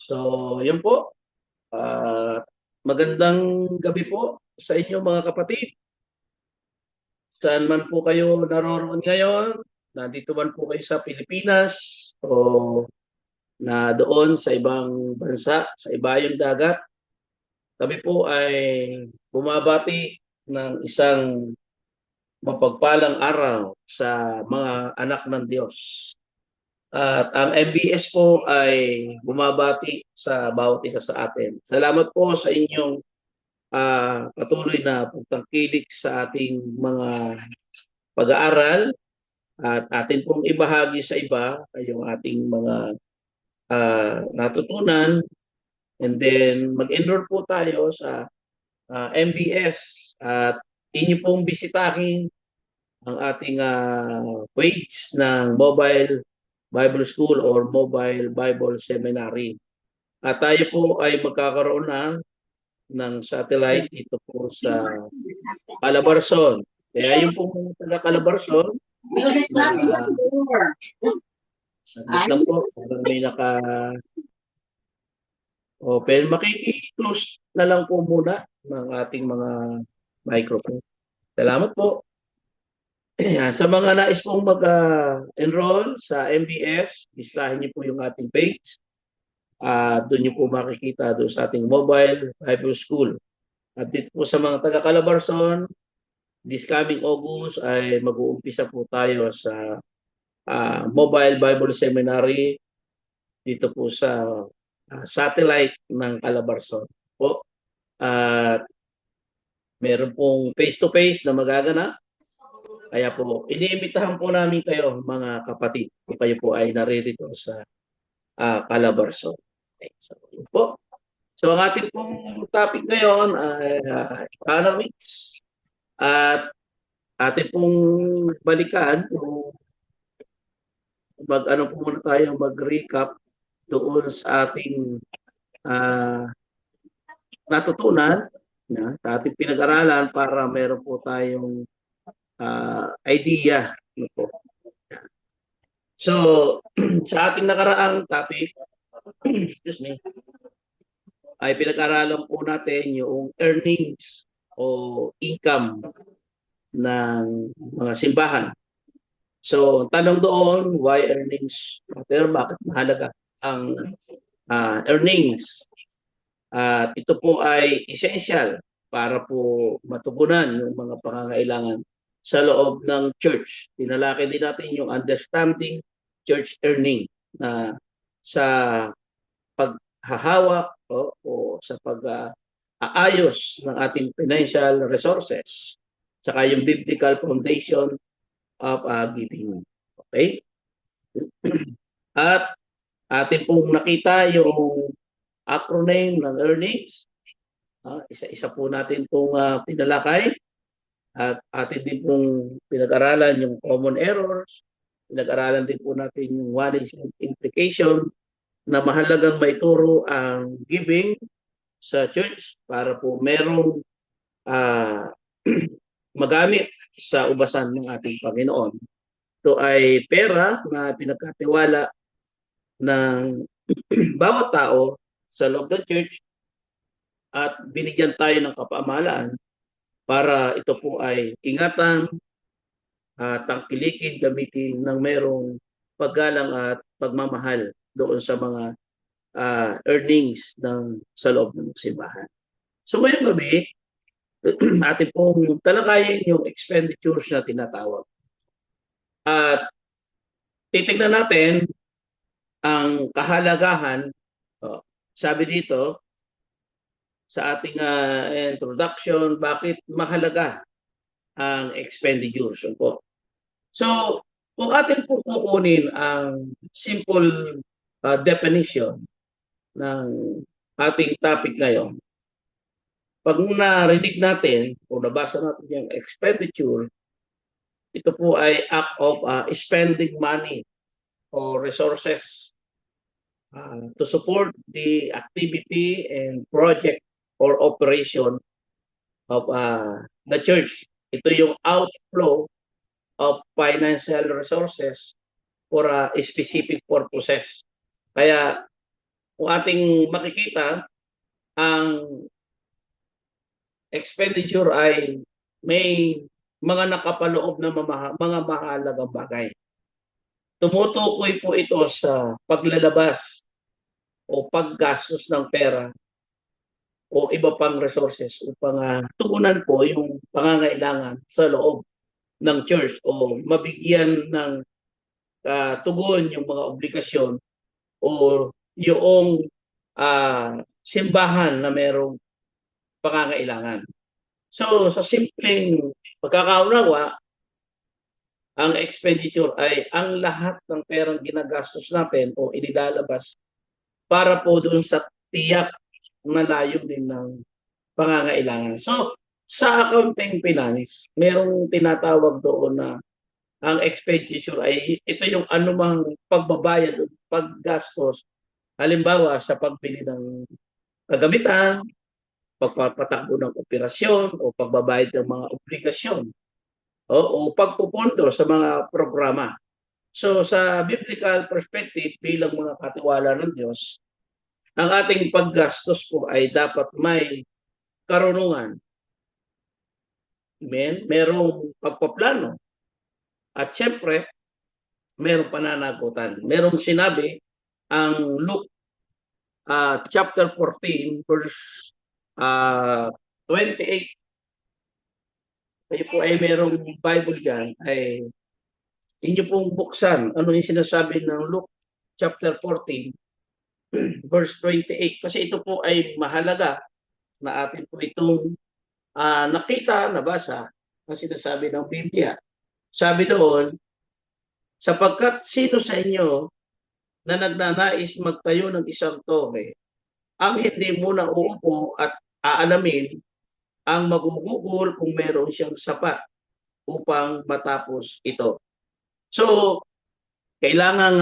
So, yun po. Magandang gabi po sa inyo mga kapatid. Saan man po kayo naroroon ngayon, nandito man po kayo sa Pilipinas o na doon sa ibang bansa, sa ibayong dagat, kami po ay bumabati ng isang mapagpalang araw sa mga anak ng Diyos. At ang MBS po ay bumabati sa bawat isa sa atin. Salamat po sa inyong patuloy na pagtangkilik sa ating mga pag-aaral at atin pong ibahagi sa iba yung ating mga natutunan, and then mag-enroll po tayo sa MBS at inyo pong bisitahin ang ating page ng Mobile Bible School or Mobile Bible Seminary. At tayo po ay magkakaroon ng satellite dito po sa Calabarzon. Kaya yung pong mga taga Calabarzon, saglit lang po, parang may naka-open. Makiki-close na lang po muna ng ating mga microphone. Salamat po. Sa mga nais pong mag-enroll sa MBS, bisitahin niyo po yung ating page. Doon niyo po makikita doon sa ating Mobile Bible School. At dito po sa mga taga Calabarzon, this coming August ay mag-uumpisa po tayo sa Mobile Bible Seminary dito po sa satellite ng Calabarzon po. At meron pong face-to-face na magaganap. Kaya po, iniimbitahan po namin kayo mga kapatid kung kayo po ay naririto sa Calabarzon. Okay, so, yun po. So ang ating pong topic ngayon ay economics. At atin pong balikan kung ano po muna tayo mag-recap doon sa ating natutunan sa ating pinag-aralan para meron po tayong idea. Ano po. So, sa ating nakaraang topic, excuse me, ay pinag-aralan po natin yung earnings o income ng mga simbahan. So, tanong doon, why earnings matter? Bakit mahalaga ang earnings? At ito po ay essential para po matugunan yung mga pangangailangan sa loob ng church. Tinalaki din natin yung understanding church earning na sa paghahawak o sa pag-aayos ng ating financial resources, saka yung biblical foundation of giving. Okay? At atin pong nakita yung acronym ng earnings. Isa-isa po natin itong pinalakay. At atin din pong pinag-aralan yung common errors. Pinag-aralan din po natin yung management implication na mahalagang maituro ang giving sa church para po merong magamit sa ubasan ng ating Panginoon. Ito ay pera na pinagkatiwala ng bawat tao sa loob ng church at binigyan tayo ng kapamahalaan para ito po ay ingatan, tangkilikin, gamitin ng merong paggalang at pagmamahal doon sa mga earnings sa loob ng simbahan. So ngayong gabi, atin pong talakayin yung expenditures na tinatawag. At titignan natin ang kahalagahan, sabi dito, sa ating introduction, bakit mahalaga ang expenditures po. So, kung atin po kukunin ang simple definition ng ating topic ngayon, pag narinig natin o nabasa natin yung expenditure, ito po ay act of spending money or resources to support the activity and project or operation of the church. Ito yung outflow of financial resources for specific purposes. Kaya kung ating makikita, ang expenditure ay may mga nakapaloob na mga mahalagang bagay. Tumutukoy po ito sa paglalabas o paggastos ng pera o iba pang resources upang tugunan po yung pangangailangan sa loob ng church o mabigyan ng tugon yung mga obligasyon o yung simbahan na merong pangangailangan. So, sa simpleng pagkakaunawa, ang expenditure ay ang lahat ng perang ginagastos natin o inilalabas para po doon sa tiyak na layunin ng pangangailangan. So, sa accounting finance, merong tinatawag doon na ang expenditure ay ito yung anumang pagbabayad o paggastos, halimbawa sa pagbili ng kagamitan, pagpapatakbo ng operasyon o pagbabayad ng mga obligasyon o pagpupondo sa mga programa. So sa biblical perspective bilang mga katiwala ng Diyos, ang ating paggastos po ay dapat may karunungan. Amen? Merong pagpaplano. At syempre, merong pananagutan. Merong sinabi ang Luke chapter 14 verse 28. Kayo po ay merong Bible dyan, ay inyo pong buksan. Ano yung sinasabi ng Luke chapter 14 verse 28. Kasi ito po ay mahalaga na atin po itong nakita, nabasa na sinasabi ng Biblia. Sabi doon, sapagkat sino sa inyo na nagnanais magtayo ng isang torre, ang hindi muna uupo at aalamin ang magugugol kung meron siyang sapat upang matapos ito. So, kailangan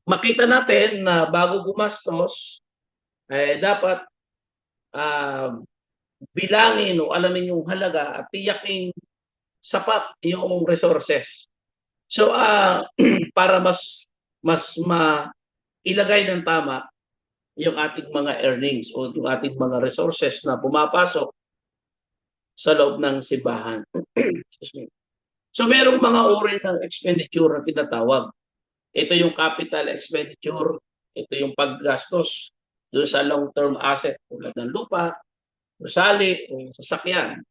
makita natin na bago gumastos, dapat bilangin o alamin yung halaga at tiyaking sapat yung resources. So, para mas ilagay ng tama yung ating mga earnings o yung ating mga resources na pumapasok sa loob ng simbahan. So, merong mga uri ng expenditure na tinatawag. Ito yung capital expenditure, ito yung paggastos doon sa long-term asset tulad ng lupa, gusali, o sasakyan.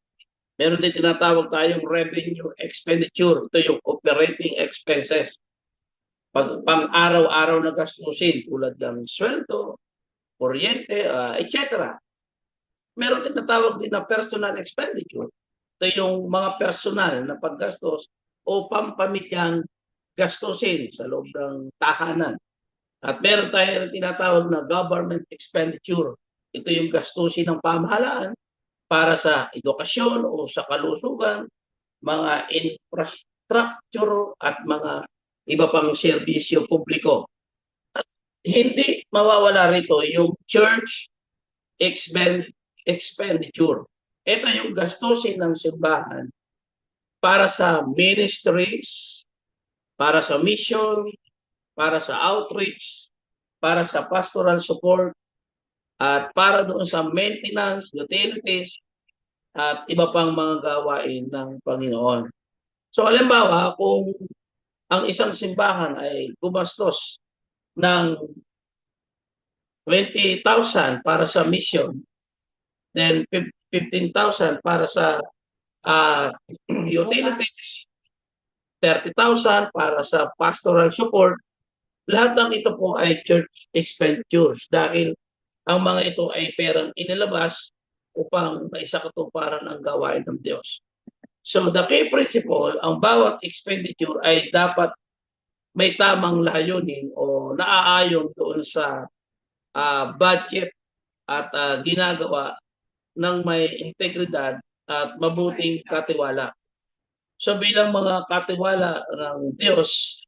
Meron din tinatawag tayong revenue expenditure. Ito yung operating expenses. Pang-araw-araw na gastusin tulad ng sweldo, kuryente, etc. Meron tinatawag din na personal expenditure. Ito yung mga personal na paggastos o pampamilyang gastusin sa loob ng tahanan. At meron tayong tinatawag na government expenditure. Ito yung gastusin ng pamahalaan para sa edukasyon o sa kalusugan, mga infrastructure at mga iba pang serbisyo publiko. At hindi mawawala rito yung church expenditure. Ito yung gastusin ng simbahan para sa ministries, para sa mission, para sa outreach, para sa pastoral support, at para doon sa maintenance, utilities, at iba pang mga gawain ng Panginoon. So halimbawa, kung ang isang simbahan ay gumastos ng 20,000 para sa mission, then 15,000 para sa utilities, 30,000 para sa pastoral support, lahat ng ito po ay church expenditures dahil ang mga ito ay perang inilabas upang maisakatuparan ang gawain ng Diyos. So the key principle, ang bawat expenditure ay dapat may tamang layunin o naaayon doon sa budget at ginagawa ng may integridad at mabuting katiwala. So bilang mga katiwala ng Diyos,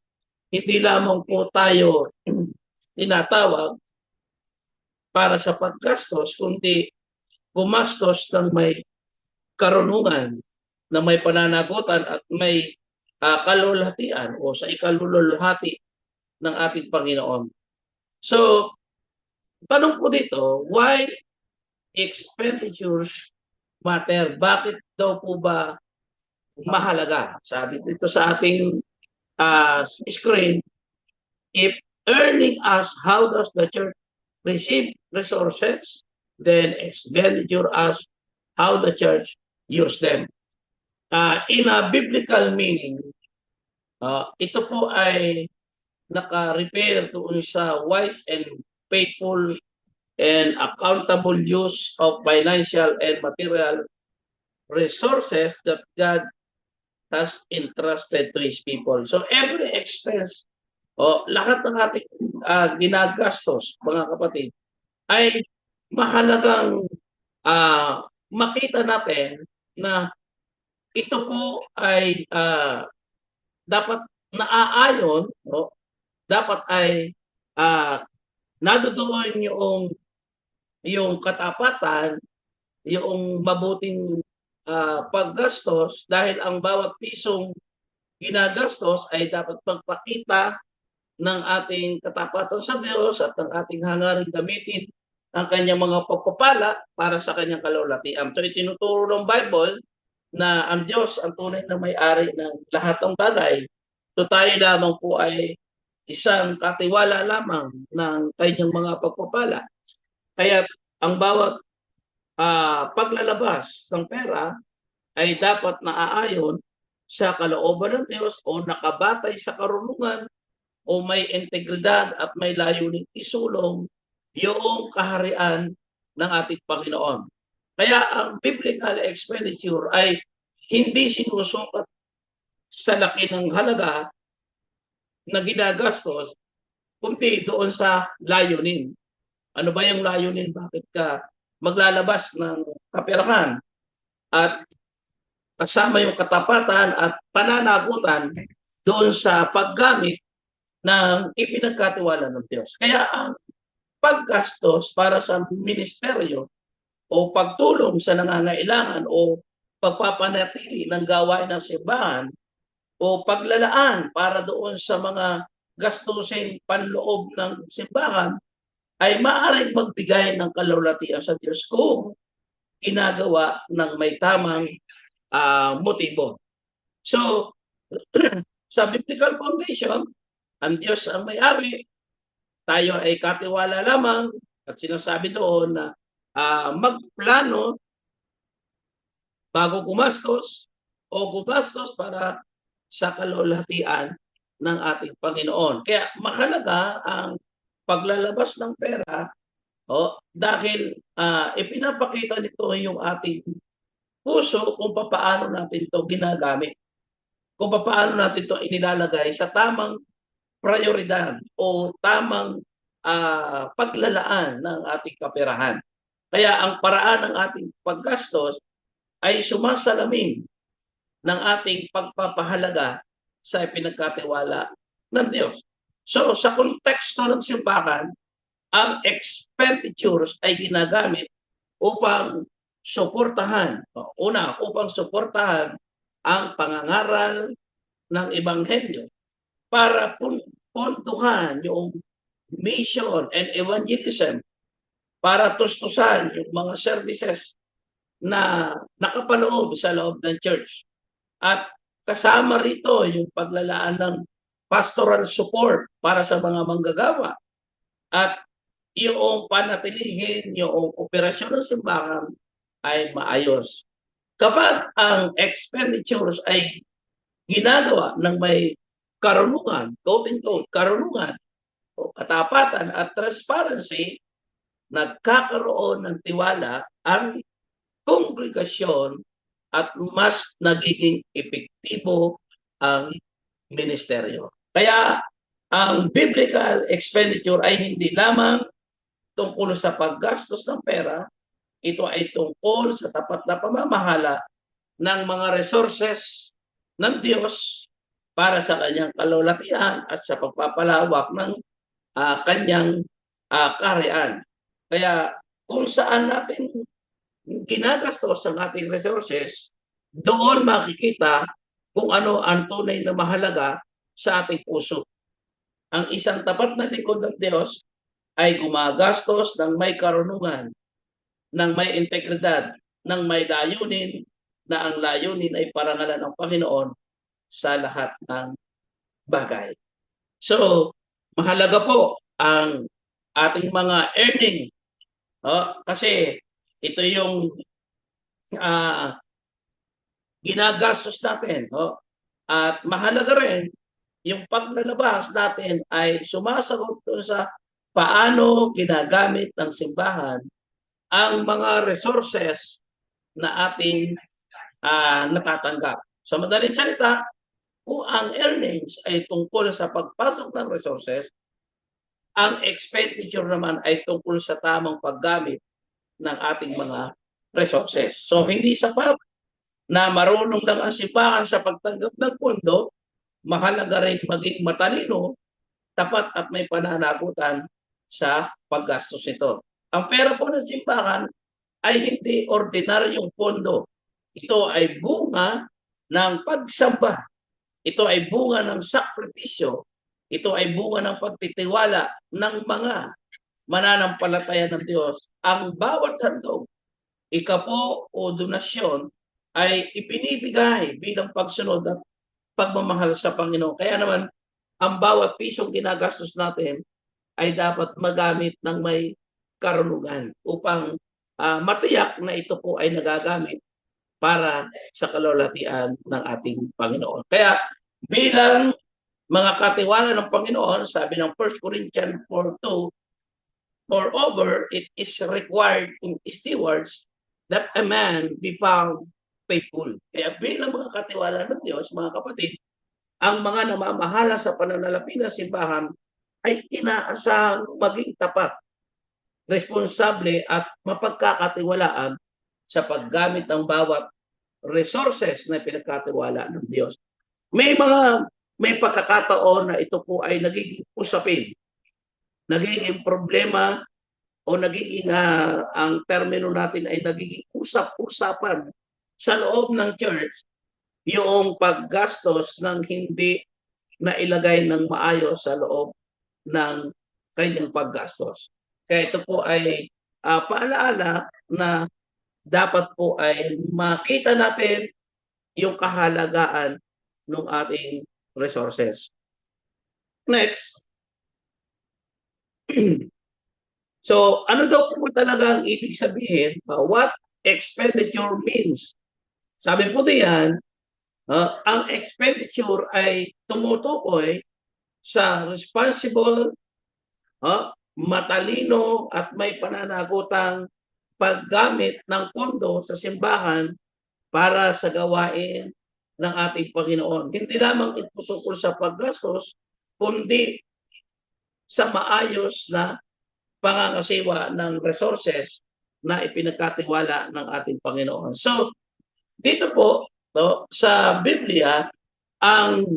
hindi lamang po tayo tinatawag para sa paggastos, kundi gumastos ng may karunungan, na may pananagutan at may kalulhatian o sa ikalululhati ng ating Panginoon. So, tanong ko dito, why expenditures matter? Bakit daw po ba mahalaga? Sabi dito sa ating screen, if earning us, how does the church receive resources? Then expenditure us, how the church use them. In a biblical meaning, ito po ay naka-repair doon sa wise and faithful and accountable use of financial and material resources that God has entrusted to His people. So every expense, lahat ng ating ginagastos, mga kapatid, ay mahalagang makita natin na ito po ay dapat naaayon, dapat ay nadudoon yung katapatan, yung mabuting paggastos, dahil ang bawat pisong ginagastos ay dapat magpakita ng ating katapatan sa Diyos at ng ating hangaring gamitin ang kanyang mga pagpapala para sa kanyang kalulatian. So itinuturo ng Bible na ang Diyos ang tunay na may-ari ng lahat ng bagay. So tayo lamang po ay isang katiwala lamang ng kanyang mga pagpapala. Kaya ang bawat paglalabas ng pera ay dapat naaayon sa kalooban ng Diyos o nakabatay sa karunungan o may integridad at may layuning isulong yung kaharian ng ating Panginoon. Kaya ang biblical expenditure ay hindi sinusukat sa laki ng halaga na ginagastos, kundi doon sa layunin. Ano ba yung layunin? Bakit ka maglalabas ng kaperahan? At kasama yung katapatan at pananagutan doon sa paggamit ng ipinagkatiwala ng Diyos. Kaya ang paggastos para sa ministeryo o pagtulong sa nangangailangan o pagpapanatili ng gawain ng simbahan o paglalaan para doon sa mga gastusin panloob ng simbahan ay maaaring magbigay ng kalulatian sa Diyos kung ginagawa ng may tamang motibo. So, sa biblical foundation, ang Diyos ang may-ari, tayo ay katiwala lamang, at sinasabi doon na magplano bago gumastos o gumastos para sa kalulatian ng ating Panginoon. Kaya mahalaga ang paglalabas ng pera dahil ipinapakita nito yung ating puso kung paano natin ito ginagamit, kung paano natin ito inilalagay sa tamang prioridad o tamang paglalaan ng ating kaperahan. Kaya ang paraan ng ating paggastos ay sumasalamin ng ating pagpapahalaga sa ipinagkatiwala ng Diyos. So sa konteksto ng simbahan, ang expenditures ay ginagamit upang suportahan, upang suportahan ang pangangaral ng Ebanghelyo para puntuhan yung mission and evangelism, para tustusan yung mga services na nakapaloob sa loob ng church. At kasama rito yung paglalaan ng pastoral support para sa mga manggagawa at yung panatilihin yung operasyon ng simbahan ay maayos. Kapag ang expenditures ay ginagawa ng may karunungan, quote-unquote, karunungan o katapatan at transparency, nagkakaroon ng tiwala ang kongregasyon at mas nagiging epektibo ang ministeryo. Kaya ang biblical expenditure ay hindi lamang tungkol sa paggastos ng pera, ito ay tungkol sa tapat na pamamahala ng mga resources ng Diyos para sa kanyang kalulatian at sa pagpapalawak ng kanyang kaharian. Kaya kung saan natin ginagastos ang ating resources, doon makikita kung ano ang tunay na mahalaga sa ating puso. Ang isang tapat na lingkod ng Diyos ay gumagastos ng may karunungan, ng may integridad, ng may layunin, na ang layunin ay parangalan ng Panginoon sa lahat ng bagay. So, mahalaga po ang ating mga earning. Kasi ito yung ginagastos natin. At mahalaga rin yung paglalabas natin ay sumasagot sa paano ginagamit ng simbahan ang mga resources na ating natatanggap. Sa madaling salita, kung ang earnings ay tungkol sa pagpasok ng resources, ang expenditure naman ay tungkol sa tamang paggamit ng ating mga resources. So hindi sapat na marunong lang ang simbahan sa pagtanggap ng pondo, mahalaga rin maging matalino, tapat at may pananagutan sa paggastos nito. Ang pera po ng simbahan ay hindi ordinaryong pondo. Ito ay bunga ng pagsamba. Ito ay bunga ng sakripisyo. Ito ay bunga ng pagtitiwala ng mga mananampalataya ng Diyos. Ang bawat handog, ikapo o donasyon ay ipinibigay bilang pagsunod at pagmamahal sa Panginoon. Kaya naman, ang bawat pisong ginagastos natin ay dapat magamit ng may karunungan upang matiyak na ito po ay nagagamit para sa kalwalhatian ng ating Panginoon. Kaya bilang mga katiwala ng Panginoon, sabi ng 1 Corinthians 4:2, moreover, it is required in stewards that a man be found faithful. Kaya bilang mga katiwala ng Diyos, mga kapatid, ang mga namamahala sa pananalapi ng simbahan ay inaasahang maging tapat, responsable at mapagkakatiwalaan sa paggamit ng bawat resources na pinagkatiwala ng Diyos. May pagkakataon na ito po ay nagiging usapin, nagiging problema o nagiging ang termino natin ay nagiging usap-usapan sa loob ng church yung paggastos ng hindi na ilagay ng maayos sa loob ng kanyang paggastos. Kaya ito po ay paalaala na dapat po ay makita natin yung kahalagaan ng ating resources. Next. So, ano daw po talaga ang ibig sabihin? What expenditure means? Sabi po diyan, ang expenditure ay tumutukoy sa responsible, matalino at may pananagutang paggamit ng pondo sa simbahan para sa gawain ng ating Panginoon. Hindi lamang ito tungkol sa paggastos, kundi sa maayos na pangangasiwa ng resources na ipinagkatiwala ng ating Panginoon. So, dito po sa Biblia, ang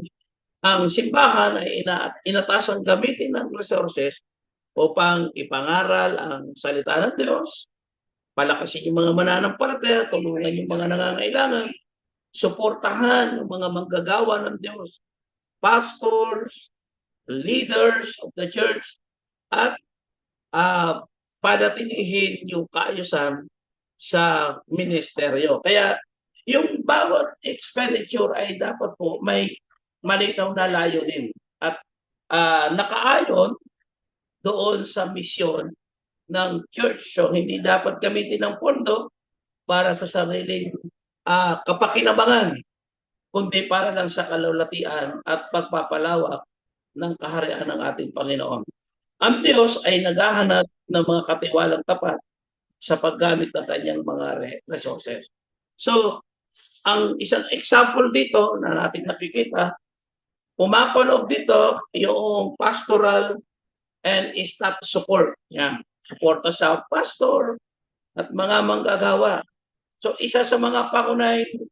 simbahan ay inatasang gamitin ng resources upang ipangaral ang salita ng Diyos, palakasin yung mga mananampalataya, tulungan yung mga nangangailangan, suportahan yung mga manggagawa ng Diyos, pastors, leaders of the church, at padatinihin yung kaayusan sa ministeryo. Kaya yung bawat expenditure ay dapat po may malinaw na layunin at nakaayon doon sa misyon ng church. So hindi dapat gamitin ng pondo para sa sariling kapakinabangan, kundi para lang sa kalulatian at pagpapalawak ng kaharian ng ating Panginoon. Ang Diyos ay naghahanap ng mga katiwalang tapat sa paggamit ng kanyang mga resources. So, ang isang example dito na natin nakikita, pumapaloob dito yung pastoral and staff support. Yan. Suporta sa pastor at mga manggagawa. So, isa sa mga pakunahing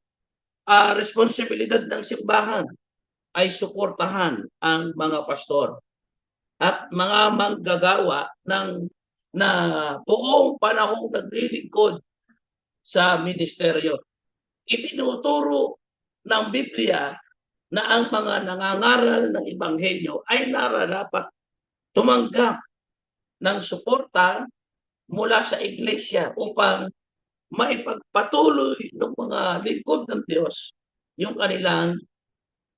responsibilidad ng simbahan ay suportahan ang mga pastor at mga manggagawa na buong panahong naglilingkod sa ministeryo. Itinuturo ng Biblia na ang mga nangangaral ng Ebanghelyo ay nararapat tumanggap ng suporta mula sa iglesia upang maipagpatuloy ng mga lingkod ng Diyos yung kanilang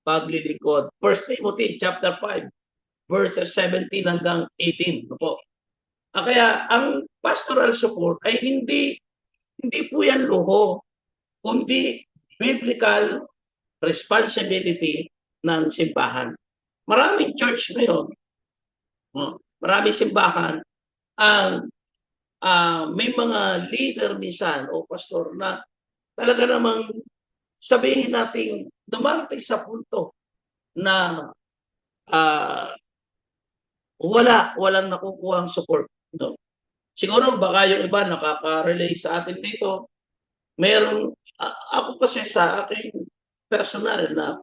paglilingkod. 1 Timothy chapter 5 verses 17 hanggang 18 po. Kaya ang pastoral support ay hindi po yan luho, kundi biblical responsibility ng simbahan. Maraming church ngayon, maraming simbahan ang may mga leader minsan o pastor na talaga namang sabihin natin dumarating sa punto na walang nakukuhang support. No? Siguro baka yung iba nakaka-relate sa atin dito. Meron, ako kasi sa aking personal na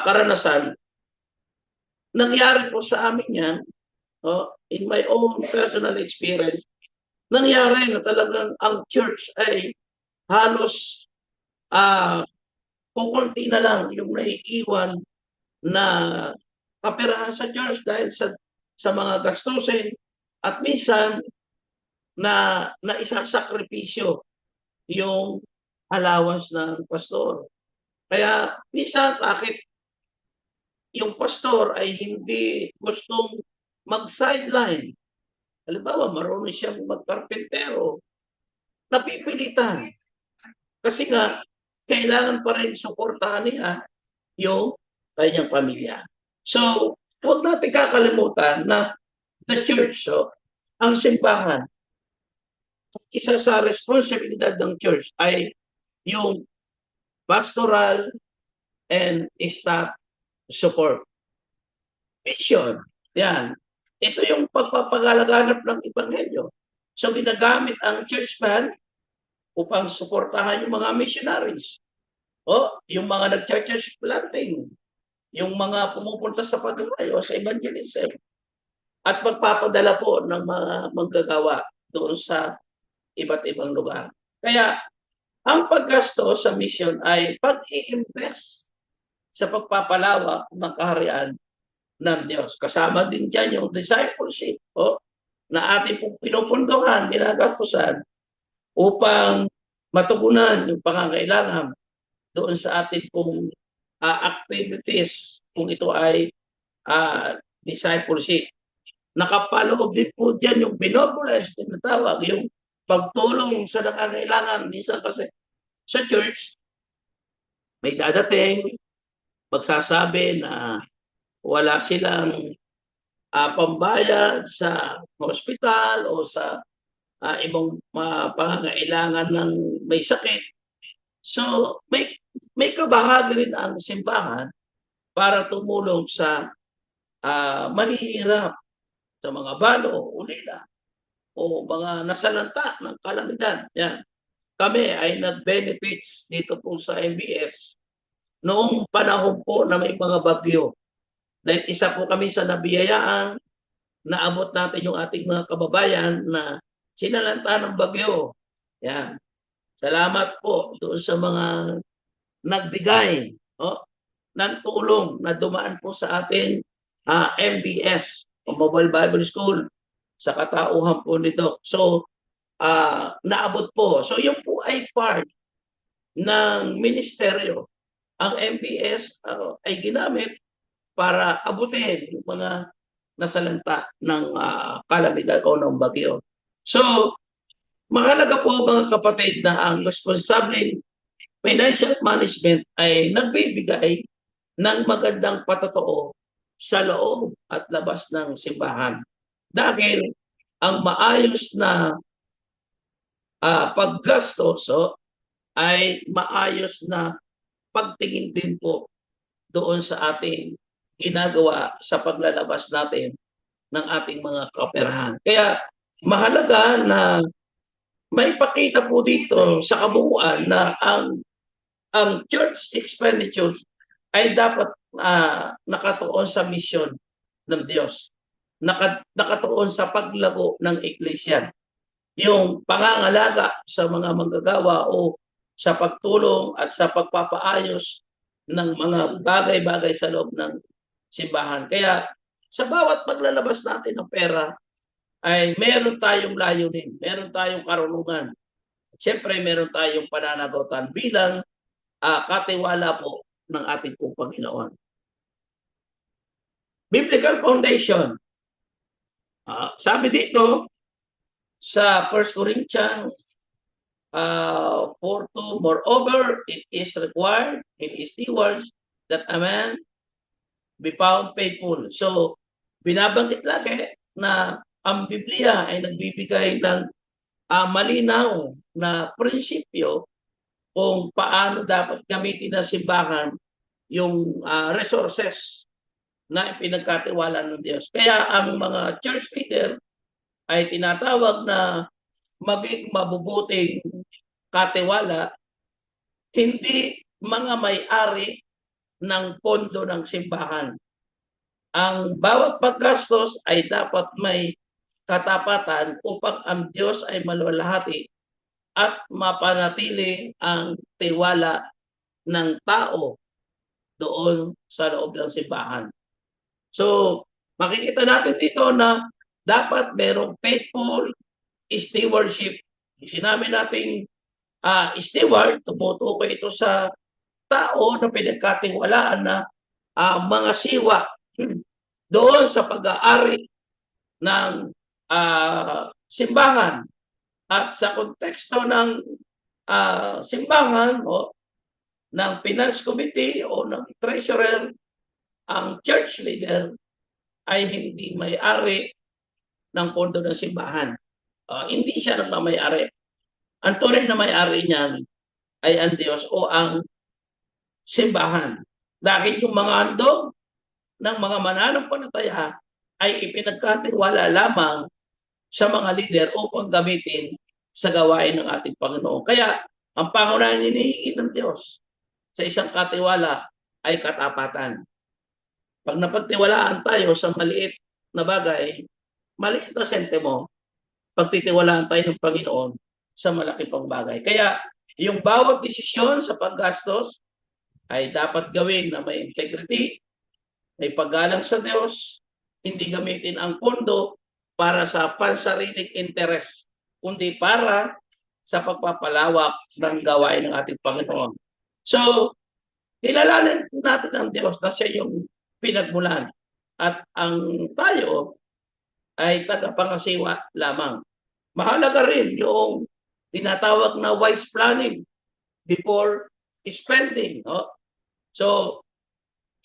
karanasan, nangyari po sa amin yan, in my own personal experience, nangyari na talagang ang church ay halos kukunti na lang yung naiiwan na kaperahan sa church dahil sa mga gastusin at minsan na isasakripisyo yung allowance ng pastor. Kaya minsan kahit yung pastor ay hindi gustong mag-sideline, halimbawa marunong siyang magkarpentero, napipilitan. Kasi nga, kailangan pa rin suportahan niya yung kanyang pamilya. So, huwag natin kakalimutan na the church, ang simbahan, isa sa responsibilidad ng church ay yung pastoral and staff support. Mission, yan. Ito yung pagpapagalaganap ng Ebanghelyo. So, ginagamit ang church fund upang suportahan yung mga missionaries. Yung mga nag-church planting, yung mga pumupunta sa paglalay o sa evangelism, at magpapadala po ng mga manggagawa doon sa iba't ibang lugar. Kaya, ang paggasto sa mission ay pag-i-invest sa pagpapalawak ng kaharian ng Diyos. Kasama din dyan yung discipleship na ating pong pinupundohan, ginagastusan upang matugunan yung pangangailangan doon sa ating pong activities kung ito ay discipleship. Nakapaloob din po dyan yung binobulas, tinatawag, yung pagtulong sa nangangailangan. Minsan kasi sa church, may dadating, magsasabi na wala silang pambayad sa hospital o sa ibang pangangailangan ng may sakit. So, may kabahagi rin ang simbahan para tumulong sa mahihirap, sa mga balo, ulila, o mga nasalanta ng kalamidad. Yan. Kami ay nag-benefits dito po sa MBS noong panahon po na may mga bagyo. Dahil isa po kami sa nabiyayaan, naabot natin yung ating mga kababayan na sinalanta ng bagyo. Yan. Salamat po doon sa mga nagbigay ng tulong na dumaan po sa ating MBS, Mobile Bible School, sa katauhan po nito. So, naabot po. So, yun po ay part ng ministeryo. Ang MBS ay ginamit para abutin yung mga nasalanta ng kalamidad o ng bagyo. So, mahalaga po mga kapatid na ang responsible financial management ay nagbibigay ng magandang patotoo sa loob at labas ng simbahan. Dahil ang maayos na paggastos ay maayos na pagtingin din po doon sa ating ginagawa sa paglalabas natin ng ating mga kaperahan. Kaya mahalaga na may pakita po dito sa kabuuan na ang church expenditures ay dapat nakatuon sa misyon ng Diyos. Nakatuon sa paglago ng iglesia. Yung pangangalaga sa mga manggagawa o sa pagtulong at sa pagpapaayos ng mga bagay-bagay sa loob ng simbahan. Kaya sa bawat paglalabas natin ng pera ay meron tayong layunin, meron tayong karunungan. Siyempre, meron tayong pananagutan bilang katiwala po ng ating pong Panginoon. Biblical foundation. Sabi dito sa 1 Corinthians 4:2, moreover, it is required in stewards that a man be found faithful. So, binabanggit lagi na ang Biblia ay nagbibigay ng malinaw na prinsipyo kung paano dapat gamitin ng simbahan yung resources na ipinagkatiwala ng Diyos. Kaya ang mga church leader ay tinatawag na maging mabubuting katiwala, hindi mga may-ari ng pondo ng simbahan. Ang bawat paggastos ay dapat may katapatan upang ang Diyos ay maluwalhati at mapanatili ang tiwala ng tao doon sa loob ng simbahan. So, makikita natin dito na dapat merong faithful stewardship. Sinabi nating steward, tumutukoy ito sa tao na pinagkatiwalaan na mga siwa doon sa pag-aari ng simbahan. At sa konteksto ng simbahan o ng finance committee o ng treasurer, ang church leader ay hindi may-ari ng pondo ng simbahan. Hindi siya nagmamay-ari. Ang tunay na may-ari niyan ay ang Diyos o ang simbahan. Dahil yung mga handog ng mga mananampalataya ay ipinagkatiwala lamang sa mga leader upang gamitin sa gawain ng ating Panginoon. Kaya ang pangunahing hinihingi ng Diyos sa isang katiwala ay katapatan. Pag napagtiwalaan tayo sa maliit na bagay, maliit na sentimo, pagtitiwalaan tayo ng Panginoon sa malaki pang bagay. Kaya yung bawat desisyon sa paggastos ay dapat gawin na may integrity, may paggalang sa Diyos, hindi gamitin ang pondo para sa pansariling interes, kundi para sa pagpapalawak ng gawain ng ating Panginoon. So, kilalanin natin ang Diyos na siya yung pinagmulan at ang tayo ay tagapangasiwa lamang. Mahalaga rin yung tinatawag na wise planning before spending. No? So,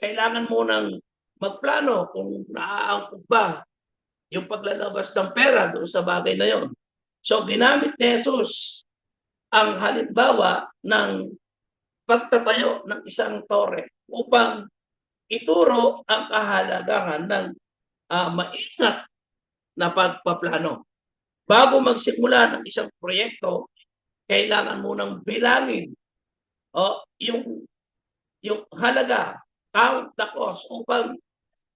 kailangan mo nang magplano kung naaangkop ba yung paglalabas ng pera doon sa bagay na yon. So, ginamit ni Jesus ang halimbawa ng pagtatayo ng isang tore upang ituro ang kahalagahan ng maingat na pagpaplano. Bago magsimula ng isang proyekto, kailangan mo nang bilangin yung halaga, count the cost upang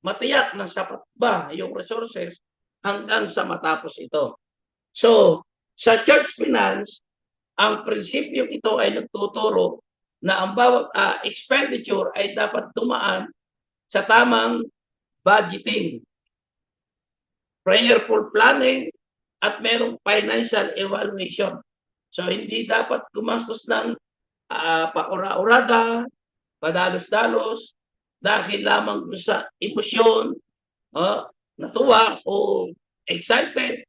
matiyak na sapat ba yung resources hanggang sa matapos ito. So, sa church finance, ang prinsipyo ito ay nagtuturo na ang bawat expenditure ay dapat dumaan sa tamang budgeting, prayerful planning, at merong financial evaluation. So, hindi dapat gumastos ng paura-urada, padalos-dalos, dahil lamang sa emosyon, natuwa o excited.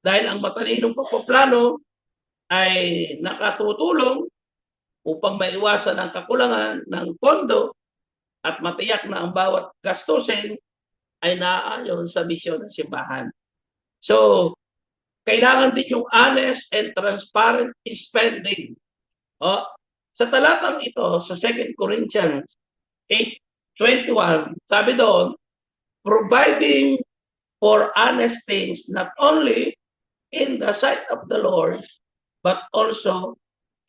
Dahil ang matalinong pagpaplano ay nakatutulong upang maiwasan ang kakulangan ng pondo at matiyak na ang bawat gastusin ay naaayon sa misyon ng simbahan. So, kailangan din yung honest and transparent spending. Sa talatang ito, sa 2 Corinthians 8:21, sabi doon, providing for honest things not only in the sight of the Lord, but also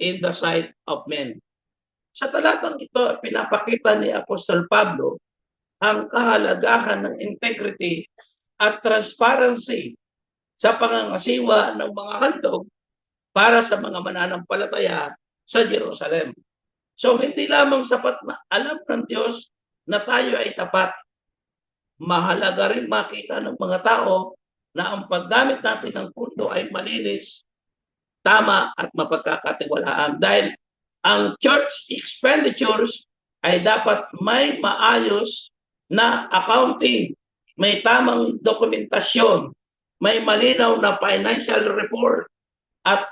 in the sight of men. Sa talatang ito, pinapakita ni Apostol Pablo ang kahalagahan ng integrity at transparency sa pangangasiwa ng mga handog para sa mga mananampalataya sa Jerusalem. So hindi lamang sapat na alam ng Diyos na tayo ay tapat. Mahalaga rin makita ng mga tao na ang paggamit natin ng pundo ay malinis, tama at mapagkakatiwalaan. Dahil ang church expenditures ay dapat may maayos na accounting, may tamang dokumentasyon, may malinaw na financial report at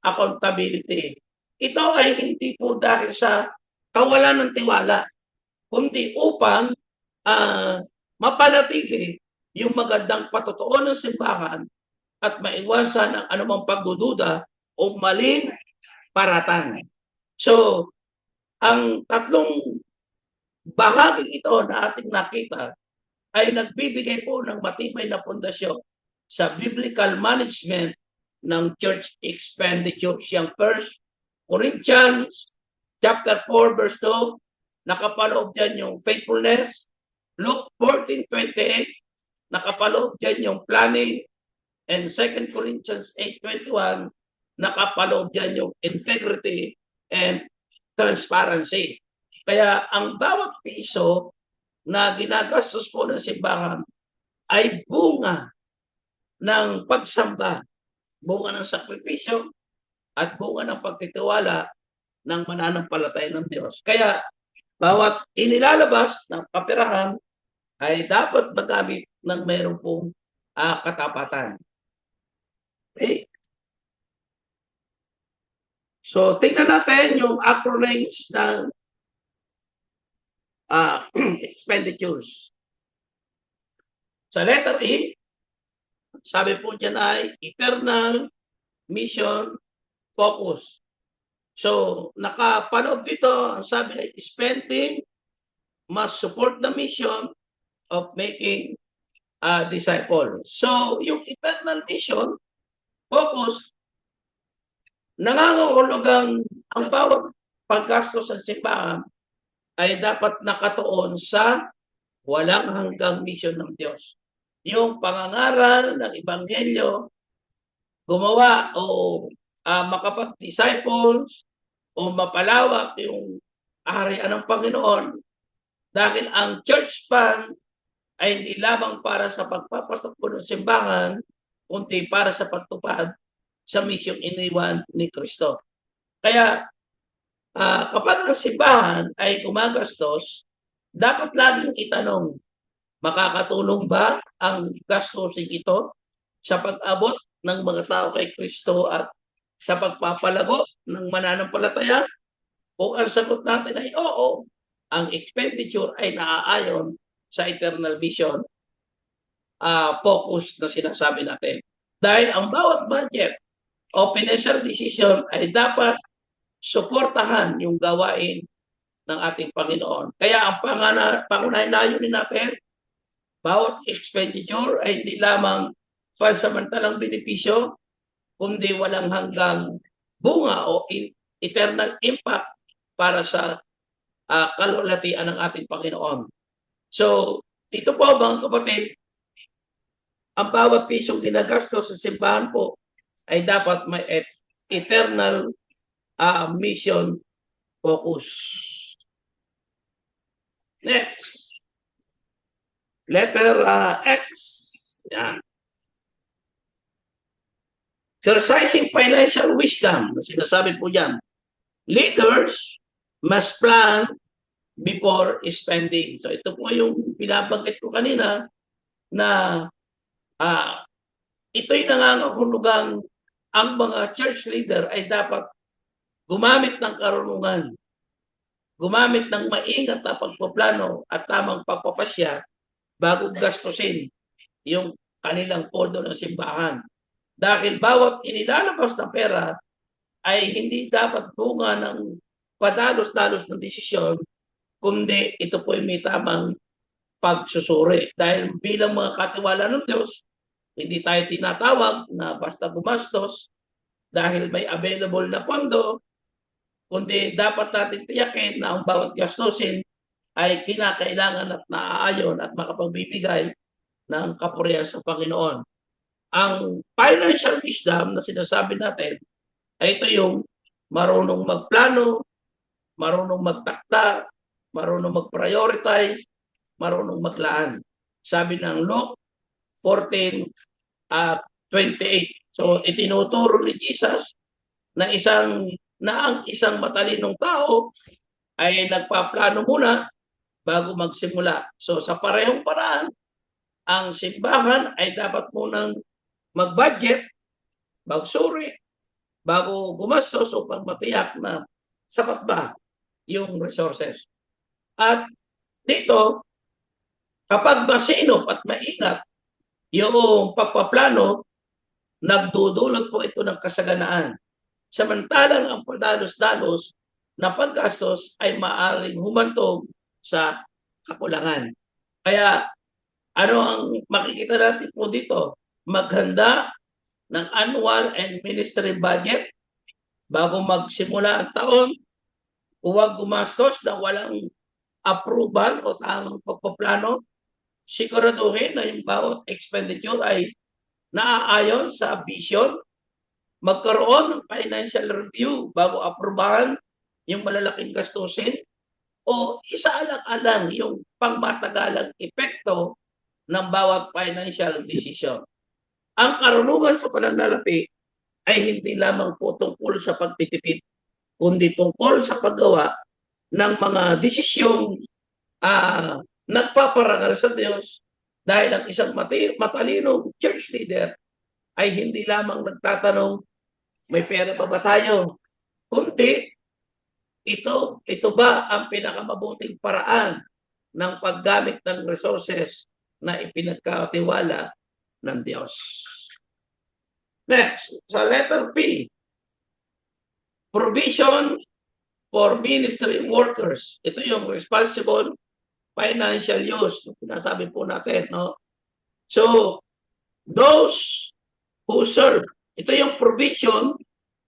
accountability. Ito ay hindi po dahil sa kawalan ng tiwala, kundi upang mapanatili yung magandang patotoo ng simbahan at maiwasan ang anumang pagdududa o maling paratang. So, ang tatlong bahaging ito na ating nakita ay nagbibigay po ng matibay na pundasyon sa biblical management ng church expenditure. Siyang 1 Corinthians chapter 4 verse 2, nakapaloob dyan yung faithfulness. Luke 14:28, nakapaloob dyan yung planning. And 2 Corinthians 8:21, nakapaloob dyan yung integrity and transparency. Kaya ang bawat piso na ginagastos po ng simbahan ay bunga ng pagsamba, bunga ng sakripisyo, at bunga ng pagtitiwala ng mananampalataya ng Diyos. Kaya bawat inilalabas ng kaperahan ay dapat magamit ng mayroong pong katapatan. Okay? So, tingnan natin yung acronyms ng expenditures. Sa letter E, sabi po dyan ay eternal mission focus. So, nakapaloob dito, sabi ay spending must support the mission of making a disciple. So, yung eternal mission focus, nangangahulugang ang bawat paggastos sa simbahan ay dapat nakatuon sa walang hanggang mission ng Diyos. Yung pangangaral ng Ebanghelyo, gumawa o makapag-disciples o mapalawak yung aharian ng Panginoon, dahil ang church fund ay hindi lamang para sa pagpapatakbo ng simbahan, kundi para sa pagtupad sa misyong iniwan ni Kristo. Kaya kapag ang simbahan ay gumagastos, dapat laging itanong, makakatulong ba ang gastusin ito sa pag-abot ng mga tao kay Kristo at sa pagpapalago ng mananampalataya? O ang sagot natin ay oo, ang expenditure ay naaayon sa eternal vision focus na sinasabi natin. Dahil ang bawat budget o financial decision ay dapat suportahan yung gawain ng ating Panginoon. Kaya ang pangunahing layunin natin, bawat expenditure ay hindi lamang pansamantalang benepisyo, kundi walang hanggang bunga o eternal impact para sa kalulatian ng ating Panginoon. So, dito po mga kapatid, ang bawat pisong ginagastos sa simbahan po ay dapat may eternal mission focus. Next. Letter X. Yan. Exercising financial wisdom. Sinasabi po dyan. Leaders must plan before spending. So ito po yung binabanggit ko kanina na ito'y nangangahulugang ang mga church leader ay dapat gumamit ng karunungan, gumamit ng maingat na pagpaplano at tamang pagpapasya bago gastusin yung kanilang pondo ng simbahan. Dahil bawat inilalabas na pera ay hindi dapat bunga ng padalos-dalos ng desisyon, kundi ito po ay may tamang pagsusuri. Dahil bilang mga katiwala ng Diyos, hindi tayo tinatawag na basta gumastos dahil may available na pondo, kundi dapat natin tiyakin na ang bawat gastusin ay kinakailangan at naaayon at makapagbibigay ng kapurihan sa Panginoon. Ang financial wisdom na sinasabi natin ay ito yung marunong magplano, marunong magtakda, marunong mag-prioritize, marunong maglaan. Sabi ng Luke 14 at 28. So itinuturo ni Jesus na ang isang matalinong tao ay nagpaplano muna bago magsimula. So sa parehong paraan, ang simbahan ay dapat munang mag-budget, magsuri, bago gumastos upang matiyak na sapat ba yung resources. At dito, kapag masinop at maingat yung pagpaplano, nagdudulot po ito ng kasaganaan. Samantalang ang padalos-dalos na paggastos ay maaaring humantong sa kakulangan. Kaya ano ang makikita natin po dito? Maghanda ng annual and ministry budget bago magsimula ang taon. Huwag gumastos na walang approval o tamang pagpaplano. Siguraduhin na yung bawat expenditure ay naaayon sa vision. Magkaroon ng financial review bago aprubahan yung malalaking gastusin o isaalang-alang yung pangmatagalang epekto ng bawat financial decision. Ang karunungan sa pananalapi ay hindi lamang po tungkol sa pagtitipid, kundi tungkol sa paggawa ng mga desisyong nagpaparangal sa Diyos, dahil ang isang matalinong church leader ay hindi lamang nagtatanong, may pera pa ba tayo? Kundi, ito ba ang pinakamabuting paraan ng paggamit ng resources na ipinagkatiwala ng Diyos? Next, sa letter P, provision for ministry workers. Ito yung responsible financial use. Sinasabi po natin, no? So, those who serve, ito yung provision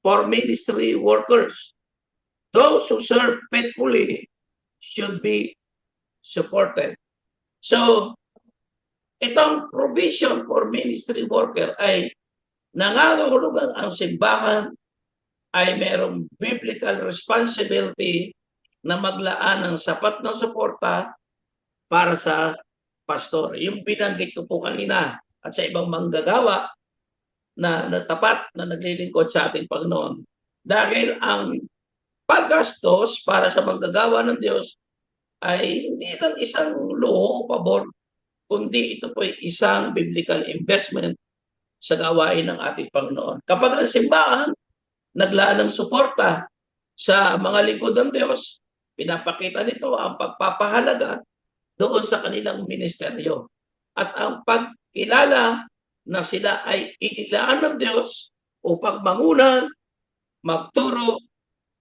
for ministry workers. Those who serve faithfully should be supported. So, itong provision for ministry worker ay nangangahulugan ang simbahan ay merong biblical responsibility na maglaan ng sapat na suporta para sa pastor. Yung binanggit ko po kanina at sa ibang manggagawa na tapat na naglilingkod sa ating Panginoon. Dahil ang paggastos para sa manggagawa ng Diyos ay hindi lang isang luho o pabor, kundi ito po ay isang biblical investment sa gawain ng ating Panginoon. Kapag ang simbahan naglaan ng suporta sa mga lingkod ng Diyos, pinapakita nito ang pagpapahalaga doon sa kanilang ministeryo. At ang pagkilala na sila ay inilaan ng Diyos upang manguna, magturo,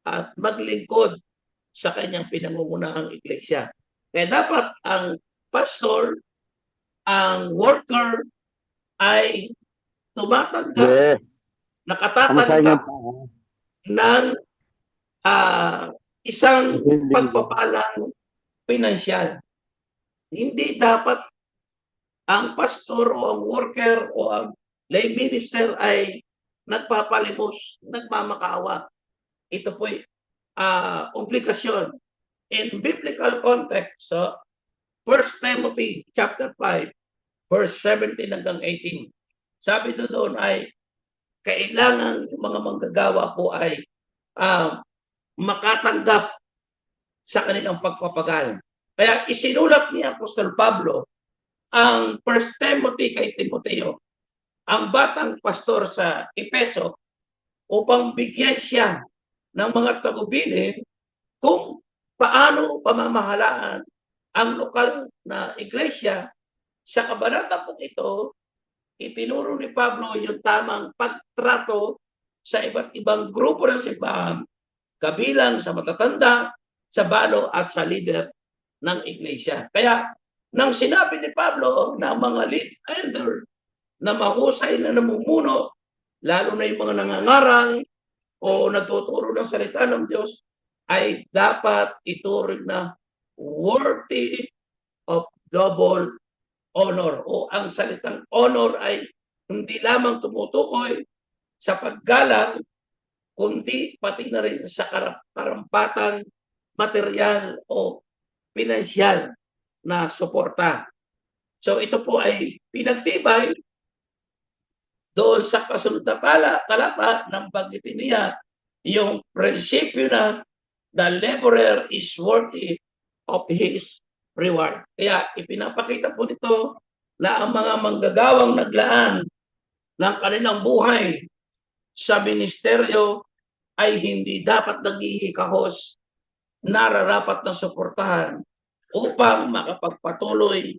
at maglingkod sa kanyang pinangungunahang iglesia. Kaya dapat ang pastor, ang worker ay tumatanggap, nakatatanggap ng isang pagpapalang pinansyal. Hindi dapat ang pastor o ang worker o ang lay minister ay nagpapalimos, nagmamakaawa. Ito po ay obligasyon. In biblical context, so 1 Timothy chapter 5, verse 17 hanggang 18. Sabi doon ay kailangan yung mga manggagawa po ay makatanggap sa kanilang pagpapagal. Kaya isinulat ni Apostol Pablo ang 1 Timothy kay Timoteo, ang batang pastor sa Efeso, upang bigyan siya ng mga tagubilin kung paano pamamahalaan ang lokal na iglesia. Sa kabanata po ito, itinuro ni Pablo yung tamang pagtrato sa iba't ibang grupo ng simbahan, kabilang sa matatanda, sa balo at sa leader ng iglesia. Kaya nang sinabi ni Pablo na mga lead elder na mahusay na namumuno, lalo na yung mga nangangaral o nagtuturo ng salita ng Diyos, ay dapat ituring na worthy of double honor. O ang salitang honor ay hindi lamang tumutukoy sa paggalang kundi pati na rin sa karampatang material o pinansyal na suporta. So ito po ay pinagtibay doon sa kasunod na talata ng banggitin niya yung prinsipyo na the laborer is worthy of his reward. Kaya ipinapakita po nito na ang mga manggagawang naglaan ng kanilang buhay sa ministeryo ay hindi dapat naghihikahos, nararapat na suportahan upang makapagpatuloy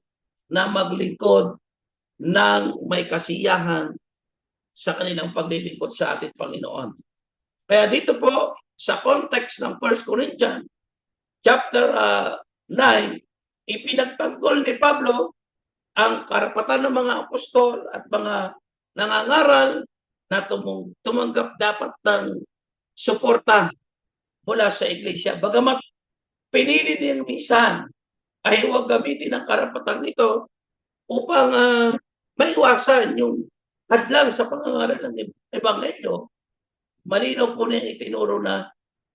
na maglingkod ng may kasiyahan sa kanilang paglilingkod sa ating Panginoon. Kaya dito po, sa context ng 1 Corinthians, chapter 9, ipinagtanggol ni Pablo ang karapatan ng mga apostol at mga nangangaral na tumanggap dapat ng suporta mula sa iglesia. Bagamat pinili din minsan ay huwag gamitin ang karapatan nito upang maiwasan yung hadlang sa pangangaral ng ebanghelyo. Malinaw po niya itinuro na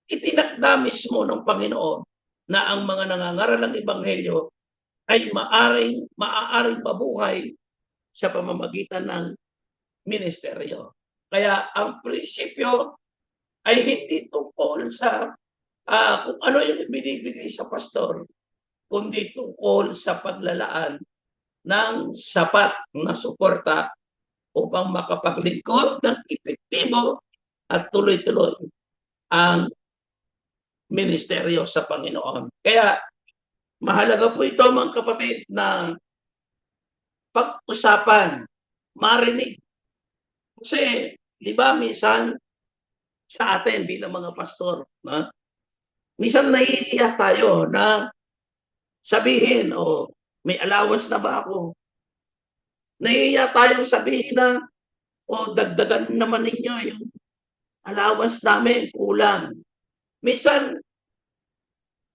itinakda mismo ng Panginoon na ang mga nangangaral ng ebanghelyo ay maaaring mabuhay sa pamamagitan ng ministeryo. Kaya ang prinsipyo ay hindi tungkol sa kung ano yung binibigay sa pastor, kundi tungkol sa paglalaan ng sapat na suporta upang makapaglingkod ng epektibo at tuloy-tuloy ang ministeryo sa Panginoon. Kaya mahalaga po ito mga kapatid na pag-usapan, marinig. Kasi di ba minsan sa atin bilang mga pastor, minsan naiiyak tayo na sabihin, may allowance na ba ako? Naiiyak tayong sabihin na, dagdagan naman ninyo yung allowance namin, kulang. Minsan,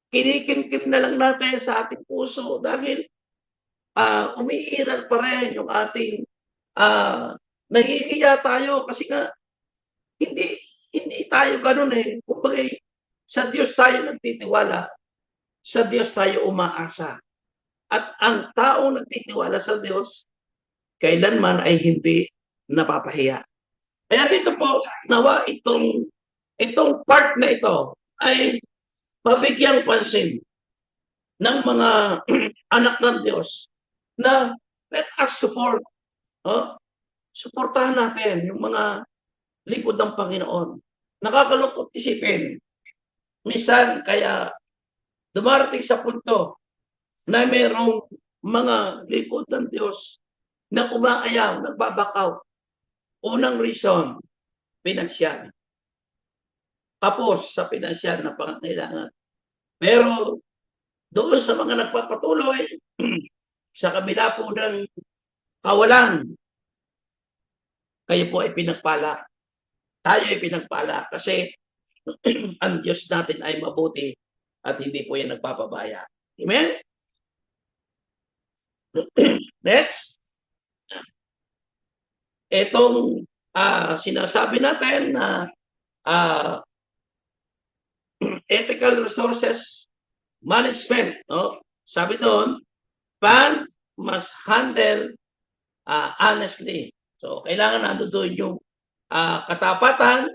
kinikimkim na lang natin sa ating puso dahil umiiral pa rin yung ating nahihiya tayo kasi nga hindi tayo ganun eh. Kumbaga, sa Diyos tayo nagtitiwala, sa Diyos tayo umaasa. At ang tao nagtitiwala sa Diyos, kailanman ay hindi napapahiya. Kaya dito po, nawa itong part na ito ay mabigyang pansin ng mga anak ng Diyos na let us support. Suportahan natin yung mga lingkod ng Panginoon. Nakakalungkot isipin. Minsan, kaya dumarating sa punto na mayroong mga lingkod ng Diyos na umaayaw, nagbabakaw. Unang reason, pinansyal. Tapos sa pinansyal na pangangailangan. Pero doon sa mga nagpapatuloy, sa kabila po ng kawalan, kayo po ay pinagpala. Tayo ay pinagpala kasi ang Diyos natin ay mabuti at hindi po yan nagpapabaya. Amen? Next. Itong sinasabi natin na ethical resources management. Sabi doon, funds must handle honestly. So, kailangan nandoon yung katapatan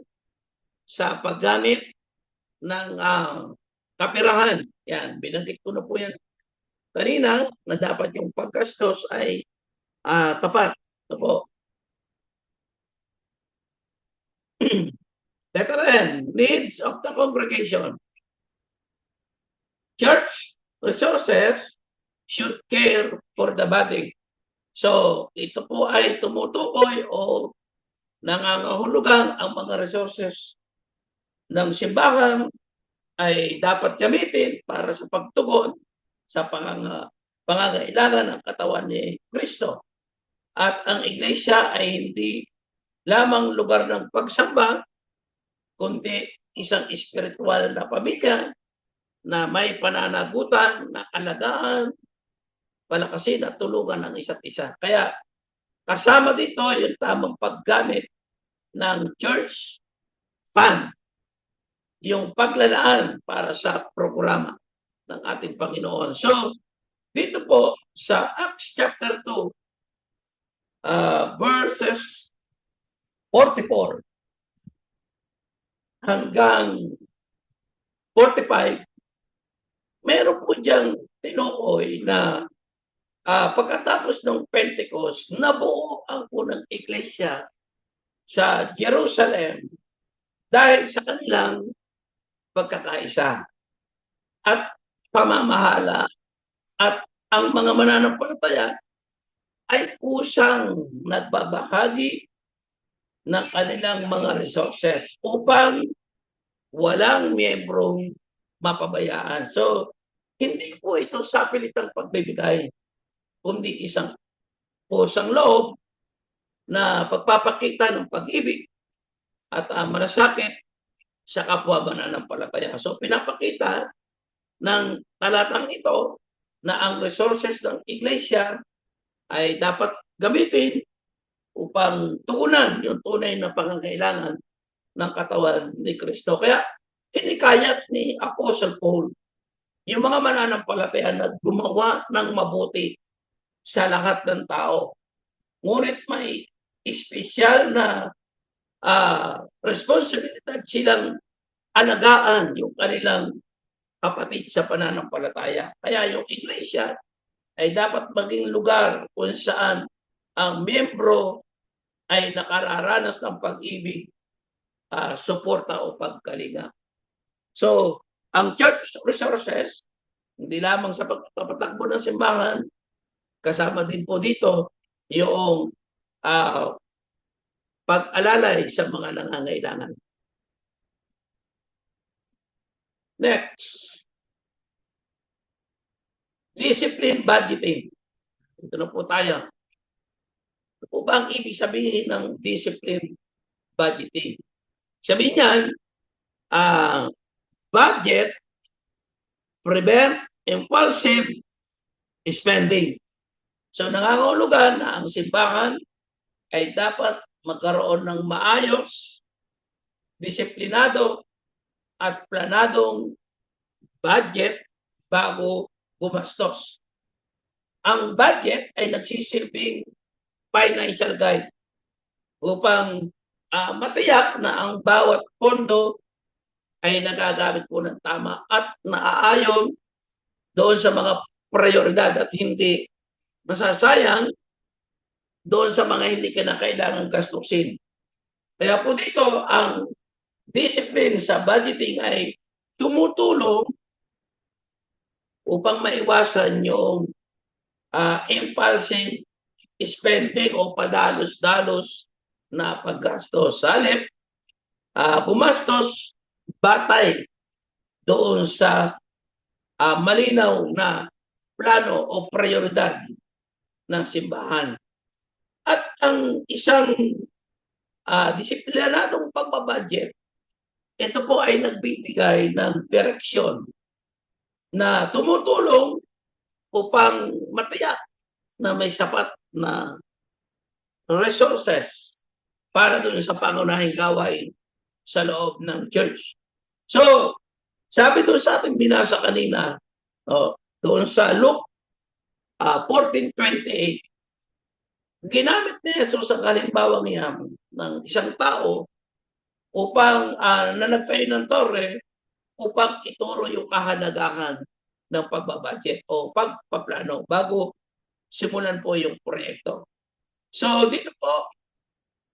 sa paggamit ng kapirahan. Yan, binanggit ko na po yan kanina na dapat yung paggastos ay tapat. Ito po. Letter N, needs of the congregation. Church resources should care for the body. So, ito po ay tumutukoy o nangangahulugan ang mga resources ng simbahan ay dapat gamitin para sa pagtugon sa pangangailangan ng katawan ni Kristo. At ang iglesia ay hindi lamang lugar ng pagsamba, kundi isang espiritual na pamilya na may pananagutan, na alagaan, palakasin at tulungan ng isa't isa. Kaya kasama dito yung tamang paggamit ng church fund, yung paglalaan para sa programa ng ating Panginoon. So, dito po sa Acts chapter 2, verses 44 hanggang 45, meron po diyang tinukoy na pagkatapos ng Pentecost, nabuo ang unang iglesia sa Jerusalem dahil sa kanilang pagkakaisa at pamamahala, at ang mga mananampalataya ay kusang nagbabahagi ng kanilang mga resources upang walang miyembrong mapabayaan. So, hindi po ito sapilitang pagbibigay, kundi isang pusang loob na pagpapakita ng pag-ibig at malasakit sa kapwa mananampalataya. So, pinapakita ng talatang ito na ang resources ng iglesia ay dapat gamitin upang tugunan yung tunay na pangangailangan ng katawan ni Kristo. Kaya hinikayat ni Apostle Paul yung mga mananampalataya na gumawa ng mabuti sa lahat ng tao. Ngunit may espesyal na responsibilidad silang alagaan yung kanilang kapatid sa pananampalataya. Kaya yung iglesia ay dapat maging lugar kung saan ang miyembro ay nakararanas ng pag-ibig, suporta o pagkalinga. So, ang church resources, hindi lamang sa pagpapatakbo ng simbahan, kasama din po dito yung pag-alalay sa mga nangangailangan. Next, discipline budgeting. Ito na po tayo. Ano po ba ang ibig sabihin ng discipline budgeting? Sabihin niyan, budget, prevent impulsive spending. So nangangahulugan na ang simbahan ay dapat magkaroon ng maayos, disiplinado at planadong budget bago gumastos. Ang budget ay nagsisilbing financial guide upang matiyak na ang bawat pondo ay nagagamit po ng tama at naaayon doon sa mga prioridad at hindi masasayang doon sa mga hindi kinakailangang gastusin. Kaya po dito ang discipline sa budgeting ay tumutulong upang maiwasan yung impulsive spending o padalos-dalos na paggastos. Sa halip, gumastos batay doon sa malinaw na plano o prioridad ng simbahan. At ang isang disiplinadong pagbabudget, ito po ay nagbibigay ng direksyon na tumutulong upang matiyak na may sapat na resources para doon sa pangunahing gawain sa loob ng church. So, sabi doon sa ating binasa kanina, doon sa Luke 14:28, ginamit ni Jesus ang halimbawang iyan ng isang tao upang na nagtayo ng torre upang ituro yung kahalagahan ng pagbabudget o pagpaplano bago simulan po yung proyekto. So dito po,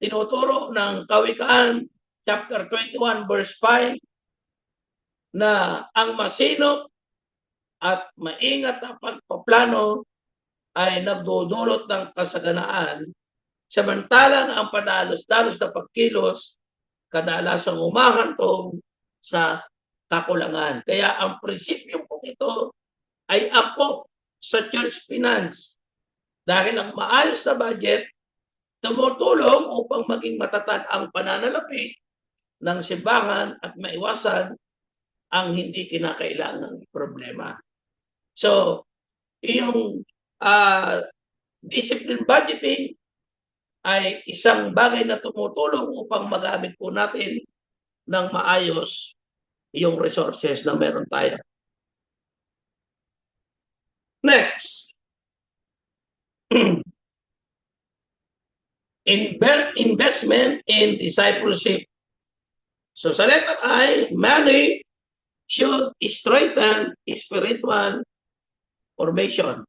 tinuturo ng Kawikaan chapter 21 verse 5 na ang masinop at maingat na pagpaplano ay nagdudulot ng kasaganaan, samantalang ang padalos-dalos na pagkilos kadalasang umahantong sa kakulangan. Kaya ang prinsipyo po ito ay angkop sa church finance. Dahil ang maayos na budget tumutulong upang maging matatag ang pananalapi ng simbahan at maiwasan ang hindi kinakailangang problema. So, yung discipline budgeting ay isang bagay na tumutulong upang magamit po natin ng maayos yung resources na meron tayo. Next, investment in discipleship. So sa letter I, money should strengthen spiritual formation.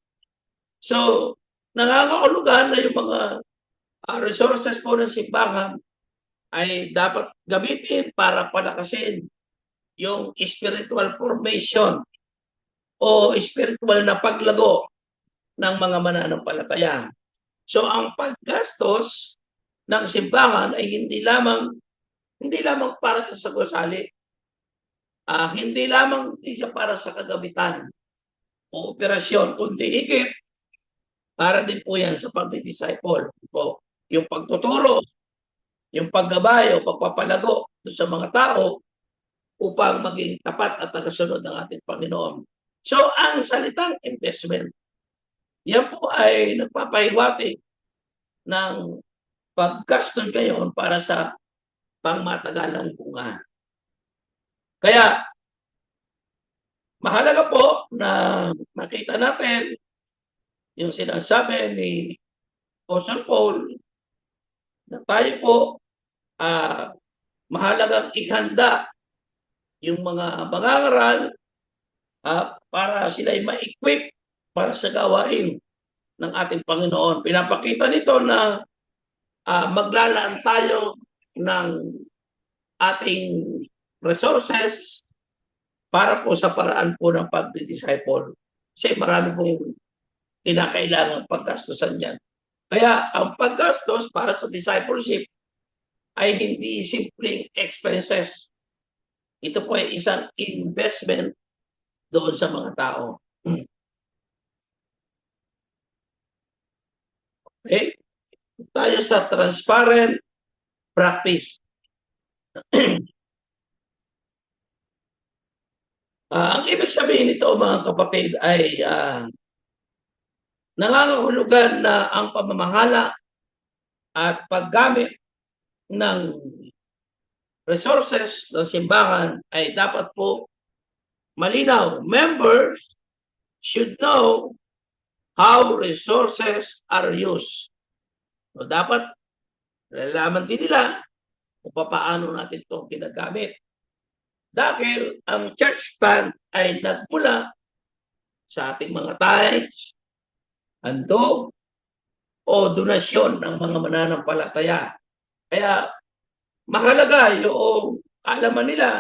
So, nangangahulugan na yung mga resources po ng simbahan ay dapat gamitin para palakasin yung spiritual formation o spiritual na paglago ng mga mananampalataya. So, ang paggastos ng simbahan ay hindi lamang para sa sagusali, hindi lamang siya para sa kagamitan o operasyon, kundi higit para din po yan sa pagdi-disciple po. Yung pagtuturo, yung paggabay o pagpapalago sa mga tao upang maging tapat at tagasunod ng ating Panginoon. So, ang salitang investment, yan po ay nagpapahiwati ng paggastos ngayon para sa pangmatagalang bunga. Kaya, mahalaga po na nakita natin yung sinasabi ni Apostle Paul na tayo po mahalagang ihanda yung mga mangangaral para sila ay ma-equip para sa gawain ng ating Panginoon. Pinapakita nito na maglalaan tayo ng ating resources para po sa paraan po ng pagdi-disciple. Kasi marami pong kinakailangan paggastosan yan. Kaya ang paggastos para sa discipleship ay hindi simpleng expenses. Ito po ay isang investment doon sa mga tao. Okay? Tayo sa transparent practice. Ang ibig sabihin nito mga kapatid ay nangangahulugan na ang pamamahala at paggamit ng resources ng simbahan ay dapat po malinaw. Members should know how resources are used. So, dapat nalalaman din nila kung paano natin ito ginagamit. Dahil ang church fund ay nagmula sa ating mga tithes, handog, o donasyon ng mga mananampalataya. Kaya mahalaga yung kaalaman nila,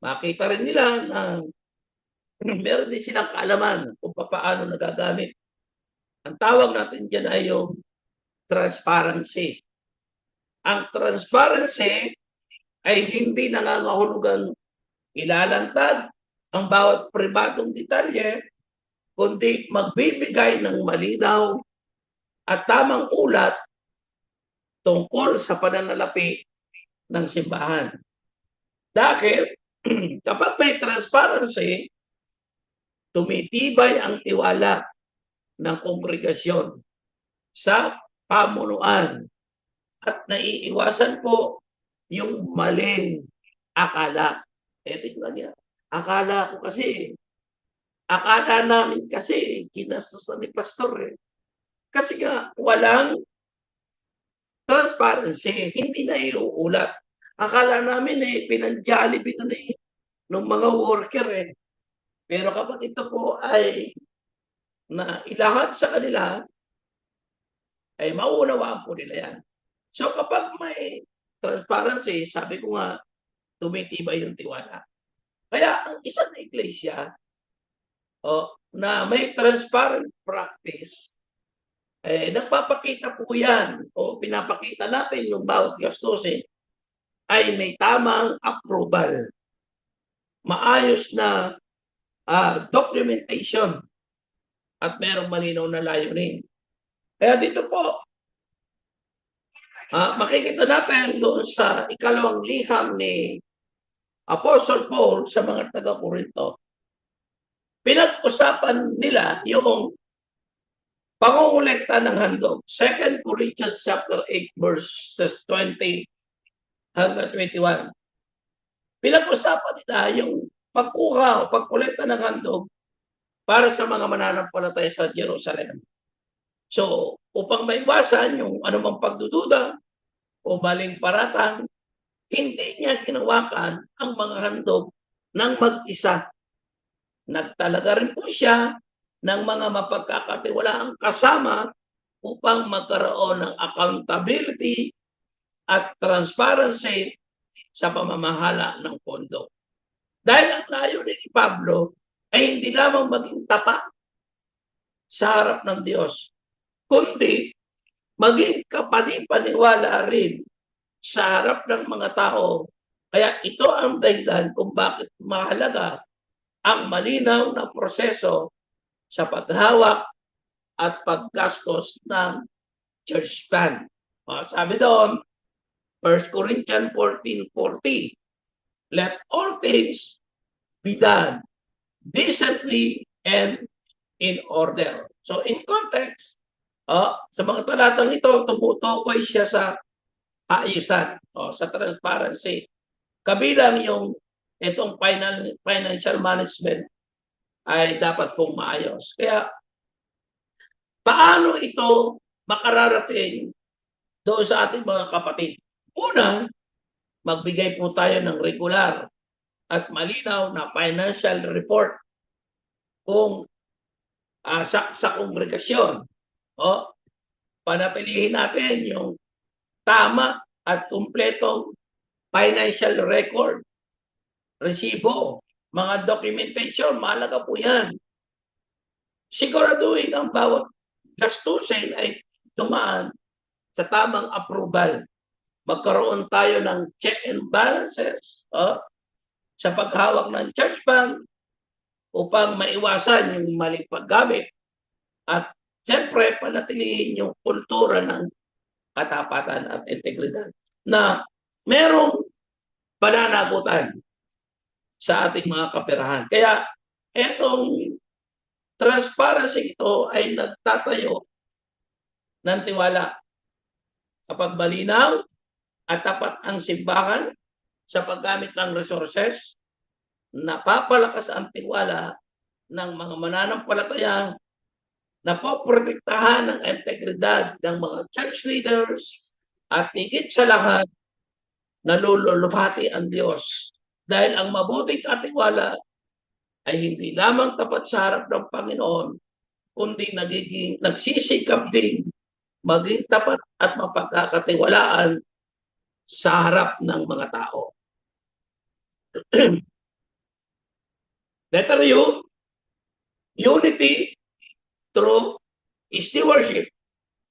makita rin nila na meron din silang kaalaman kung paano nagagamit. Ang tawag natin dyan ay yung transparency. Ang transparency ay hindi nangangahulugang ilalantad ang bawat pribadong detalye, kundi magbibigay ng malinaw at tamang ulat tungkol sa pananalapi ng simbahan. Dahil kapag may transparency, tumitibay ang tiwala ng kongregasyon sa pamunuan at naiiwasan po yung maling akala. Tingnan niya. Akala namin kasi ginastos na ni pastor eh. Kasi nga walang transparency, hindi na iuulat. Akala namin pinanjalibi na ng mga worker eh. Pero kapag ito po ay na ilahat sa kanila, ay mauunawaan po nila yan. So kapag may transparency, sabi ko nga, tumitibay yung tiwala. Kaya ang isang iglesia na may transparent practice, nagpapakita po yan o pinapakita natin yung bawat gastusin ay may tamang approval. Maayos na documentation at merong malinaw na layunin. Kaya dito po, makikita natin doon sa ikalawang liham ni Apostle Paul sa mga taga-Korinto. Pinag-usapan nila yung pangungulekta ng handog. 2 Corinthians chapter 8 verses 20 hanggang 21. pinag-usapan nila yung pagkuha o pagkolekta ng handog para sa mga mananampalataya sa Jerusalem. So, upang maiwasan yung anumang pagdududa o maling paratang, hindi niya hinawakan ang mga handog ng mag-isa. Nagtalaga rin po siya ng mga mapagkakatiwalaang kasama upang magkaroon ng accountability at transparency sa pamamahala ng pondo. Dahil ang layunin ni Pablo ay hindi lamang maging tapat sa harap ng Diyos, kundi maging kapanipaniwala rin sa harap ng mga tao. Kaya ito ang dahilan kung bakit mahalaga ang malinaw na proseso sa paghawak at paggastos ng church fund. Sabi doon, 1 Corinthians 14:40, let all things be done decently and in order. So in context, sa mga talatang ito, tumutukoy siya sa kaayusan, sa transparency. Kabilang yung itong financial management ay dapat pong maayos. Kaya paano ito makararating doon sa ating mga kapatid? Una, magbigay po tayo ng regular at malinaw na financial report kung sa kongregasyon. Panatilihin natin yung tama at kumpletong financial record, resibo, mga documentation, mahalaga po yan. Siguraduhin ang bawat gastusin ay dumaan sa tamang approval. Magkaroon tayo ng check and balances sa paghawak ng church fund upang maiwasan yung maling paggamit at siyempre panatilihin yung kultura ng katapatan at integridad na merong pananagutan sa ating mga kaperahan. Kaya etong transparency ito ay nagtatayo ng tiwala. Kapag malinaw at tapat ang simbahan sa paggamit ng resources, napapalakas ang tiwala ng mga mananampalataya na poprotektahan ng integridad ng mga church leaders at higit sa lahat, nalululupati ang Diyos. Dahil ang mabuting katiwala ay hindi lamang tapat sa harap ng Panginoon, kundi nagsisikap din maging tapat at mapagkakatiwalaan sa harap ng mga tao. Letter U, unity through stewardship.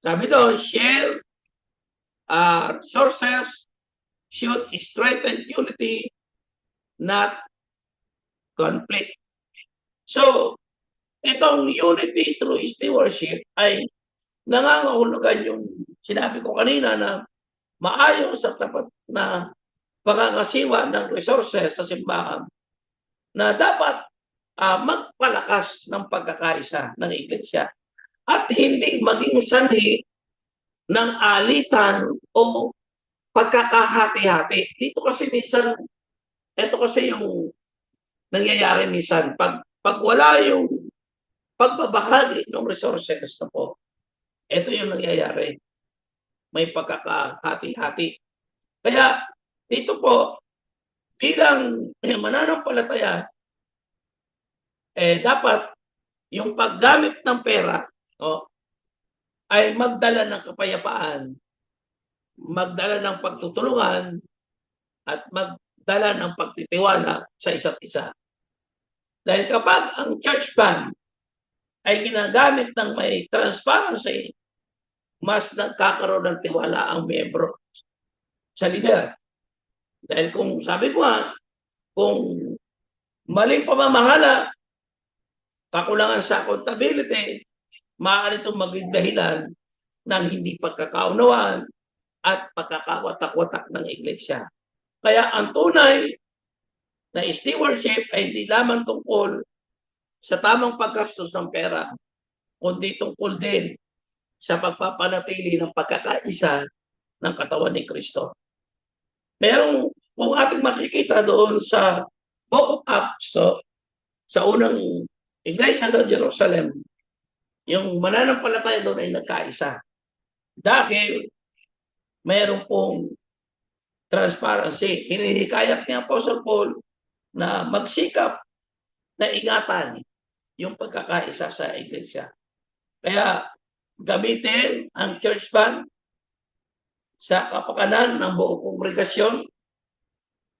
Sabi doon, share sources should strengthen unity, not conflict. So, itong unity through stewardship ay nangangahulugan yung sinabi ko kanina na maayos at tapat na pangangasiwa ng resources sa simbahan na dapat magpalakas ng pagkakaisa ng iglesia at hindi maging sanhi ng alitan o pagkakahati-hati. Dito kasi minsan, ito kasi yung nangyayari minsan, pag wala yung pagbabahagi ng resources na po, ito yung nangyayari. May pagkakahati-hati. Kaya dito po, bilang mananampalataya, dapat yung paggamit ng pera ay magdala ng kapayapaan, magdala ng pagtutulungan, at magdala ng pagtitiwala sa isa't isa. Dahil kapag ang church fund ay ginagamit ng may transparency, mas nagkakaroon ng tiwala ang miyembro sa leader. Dahil kung sabi ko kung maling pamamahala, kakulangan sa accountability, maaari itong maging dahilan ng hindi pagkakaunawaan at pagkakawatak-watak ng iglesia. Kaya ang tunay na stewardship ay hindi lamang tungkol sa tamang paggastos ng pera, kundi tungkol din sa pagpapanatili ng pagkakaisa ng katawan ni Kristo. Merong kung ating makikita doon sa Book of Acts, sa unang iglesia sa Jerusalem, yung mananampalataya doon ay nagkaisa. Dahil mayroon pong transparency. Hinihikayat ni Apostle Paul na magsikap na ingatan yung pagkakaisa sa iglesia. Kaya gamitin ang church fund sa kapakanan ng buong kongregasyon,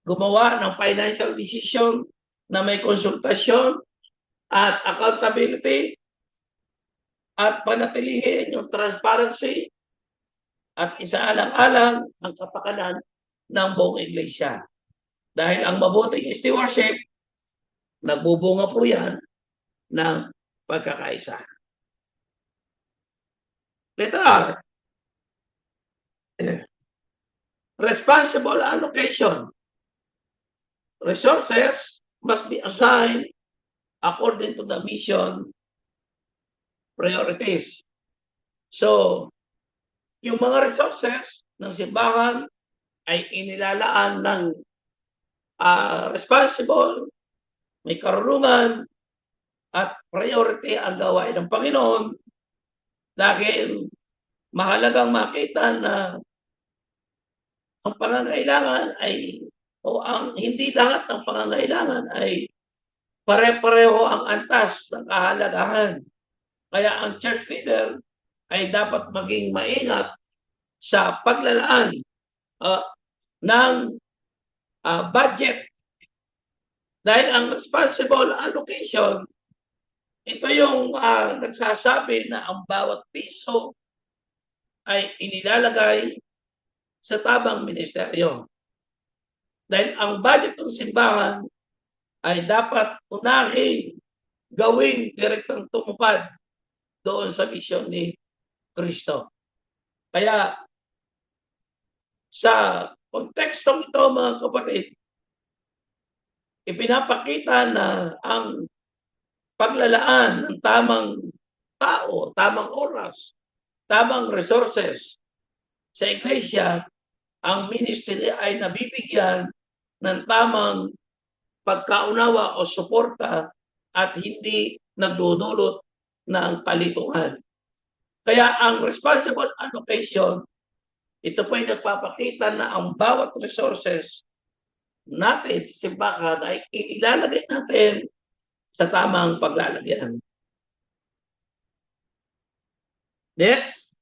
gumawa ng financial decision na may konsultasyon at accountability at panatilihin yung transparency at isaalang-alang ang kapakanan ng buong iglesia. Dahil ang mabuting stewardship, nagbubunga po yan ng pagkakaisa. Letter R. Responsible allocation. Resources must be assigned according to the mission priorities. So, yung mga resources ng simbahan ay inilalaan ng responsible, may karunungan, at priority ang gawain ng Panginoon dahil mahalagang makita na ang pangangailangan ay hindi lahat ng pangangailangan ay pare-pareho ang antas ng kahalagahan. Kaya ang church leader ay dapat maging maingat sa paglalaan ng budget. Dahil ang responsible allocation, ito yung nagsasabi na ang bawat piso ay inilalagay sa tamang ministeryo. Dahil ang budget ng simbahan ay dapat unahin gawing direktang tumupad doon sa misyon ni Kristo. Kaya sa kontekstong ito, mga kapatid, ipinapakita na ang paglalaan ng tamang tao, tamang oras, tamang resources sa iglesia, ang ministry ay nabibigyan ng tamang pagkaunawa o suporta at hindi nagdudulot ng kalituhan. Kaya ang responsible allocation, ito po ay nagpapakita na ang bawat resources natin sa simbahan ay ilalagay natin sa tamang paglalagyan. Next.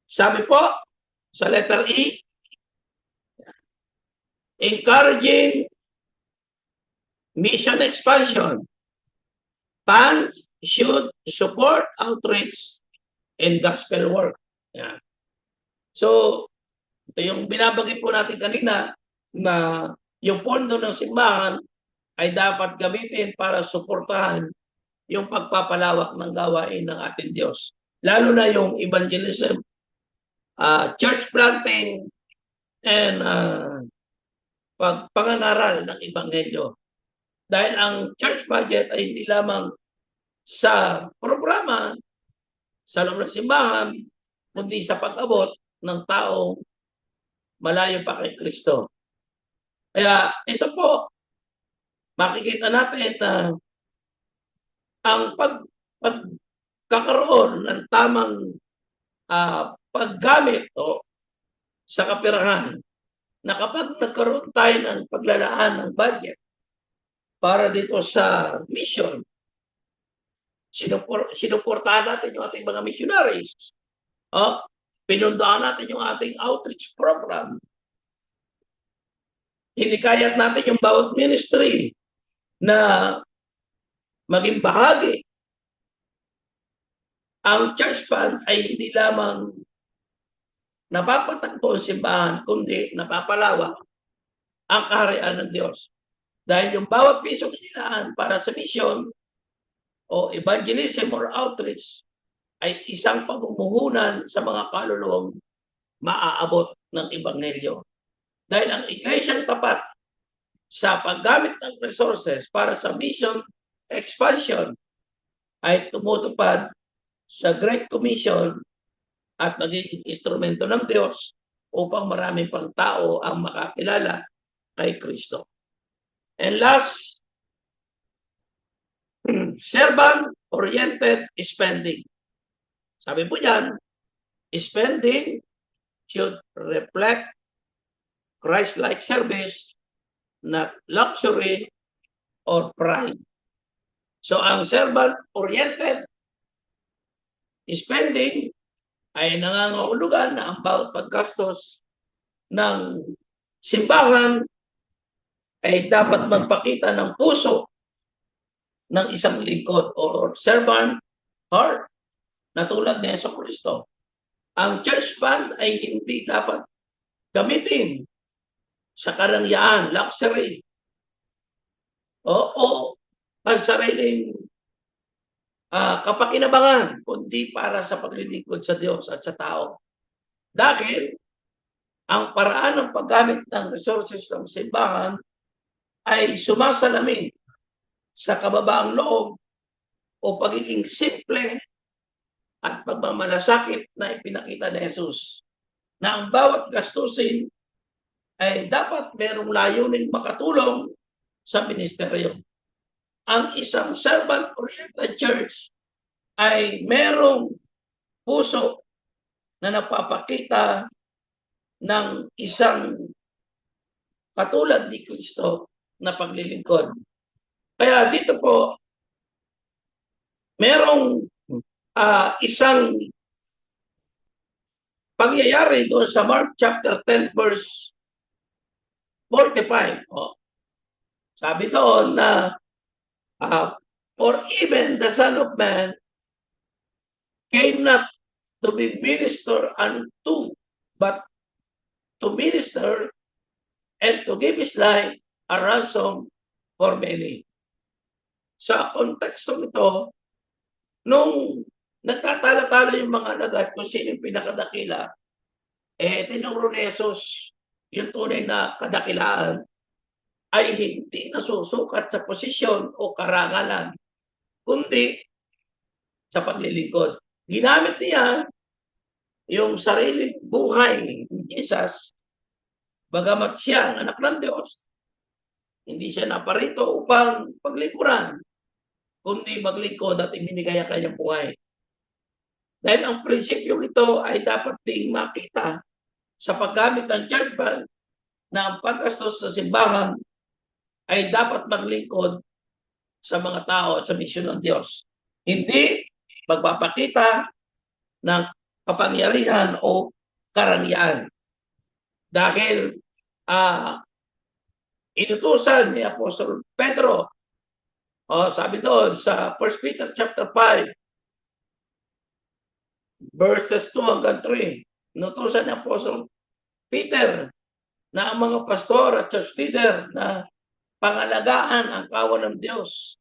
Sabi po sa letter E, encouraging mission expansion. Funds should support outreach and gospel work. Yan. So, ito yung binabanggit po natin kanina na yung pondo ng simbahan ay dapat gamitin para suportahan yung pagpapalawak ng gawain ng ating Diyos. Lalo na yung evangelism, church planting, and pangangaral ng Ebanghelyo. Dahil ang church budget ay hindi lamang sa programa sa loob ng simbahan, kundi sa pag-abot ng taong malayo pa kay Kristo. Kaya ito po, makikita natin na ang pagkakaroon ng tamang paggamit sa kapirahan, na kapag nagkaroon tayo ng paglalaan ng budget para dito sa mission, sinuportahan natin yung ating mga missionaries, pinundahan natin yung ating outreach program, hinikayat natin yung bawat ministry na maging bahagi. Ang church fund ay hindi lamang napapatakbo ang simbahan, kundi napapalawak ang kaharian ng Diyos. Dahil yung bawat pisong inilaan para sa mission o evangelism or outreach ay isang pamumuhunan sa mga kaluluwang maaabot ng Ebanghelyo. Dahil ang iglesyang tapat sa paggamit ng resources para sa mission expansion ay tumutupad sa Great Commission at nagiging instrumento ng Diyos upang maraming pang tao ang makakilala kay Kristo. And last, servant-oriented spending. Sabi po yan, spending should reflect Christ-like service, not luxury or pride. So ang servant-oriented spending ay nangangahulugan na ang bawat paggastos ng simbahan ay dapat magpakita ng puso ng isang lingkod or servant heart na tulad ni Jesucristo. Ang church fund ay hindi dapat gamitin sa karangyaan, luxury, o ang sariling kapakinabangan, kundi para sa paglilingkod sa Diyos at sa tao. Dahil ang paraan ng paggamit ng resources ng simbahan ay sumasalamin sa kababaang loob o pagiging simple at pagmamalasakit na ipinakita ni Jesus, na ang bawat gastusin ay dapat merong layuning makatulong sa ministeryo. Ang isang servant-oriented church ay merong puso na napapakita ng isang katulad ni Kristo na paglilingkod. Kaya dito po, merong isang pangyayari doon sa Mark chapter 10 verse 45. Sabi doon na or even the Son of Man came not to be ministered unto, but to minister and to give his life a ransom for many. Sa kontekstong ito, nung nagtatala-tala yung mga alagad kung sino yung pinakadakila, tinuro ni Jesus yung tunay na kadakilaan ay hindi nasusukat sa posisyon o karangalan, kundi sa paglilingkod. Ginamit niya yung sariling buhay ni Jesus, bagamat siya ang anak ng Diyos. Hindi siya naparito upang paglingkuran, kundi maglingkod at ibinigay ang kanyang buhay. Dahil ang prinsipyo ito ay dapat ding makita sa paggamit ng church fund na ang paggastos sa simbahan ay dapat maglingkod sa mga tao at sa misyon ng Diyos. Hindi magpapakita ng kapangyarihan o karangyaan. Dahil inutusan ni Apostol Pedro, sabi doon sa 1 Peter chapter 5, verses 2 hanggang 3, inutusan ni Apostol Peter na ang mga pastor at church leader na pangalagaan ang kawan ng Diyos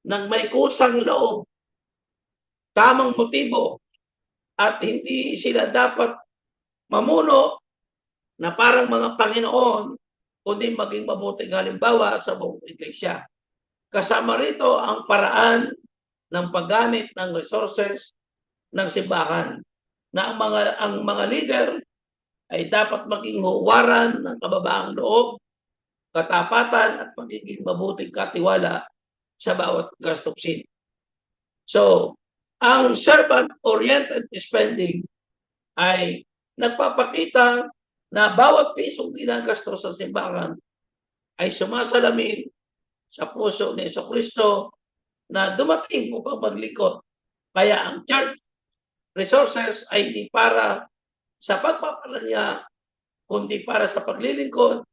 ng may kusang loob, tamang motibo, at hindi sila dapat mamuno na parang mga Panginoon, kundi maging mabuting halimbawa sa buong iglesia. Kasama rito ang paraan ng paggamit ng resources ng simbahan, na ang mga leader ay dapat maging huwaran ng kababaang loob, katapatan at pagiging mabuting katiwala sa bawat gastusin. So, ang servant-oriented spending ay nagpapakita na bawat pisong ginagastos sa simbahan ay sumasalamin sa puso ni Jesucristo na dumating upang maglingkod. Kaya ang church resources ay hindi para sa pagpapala niya, kundi para sa paglilingkod,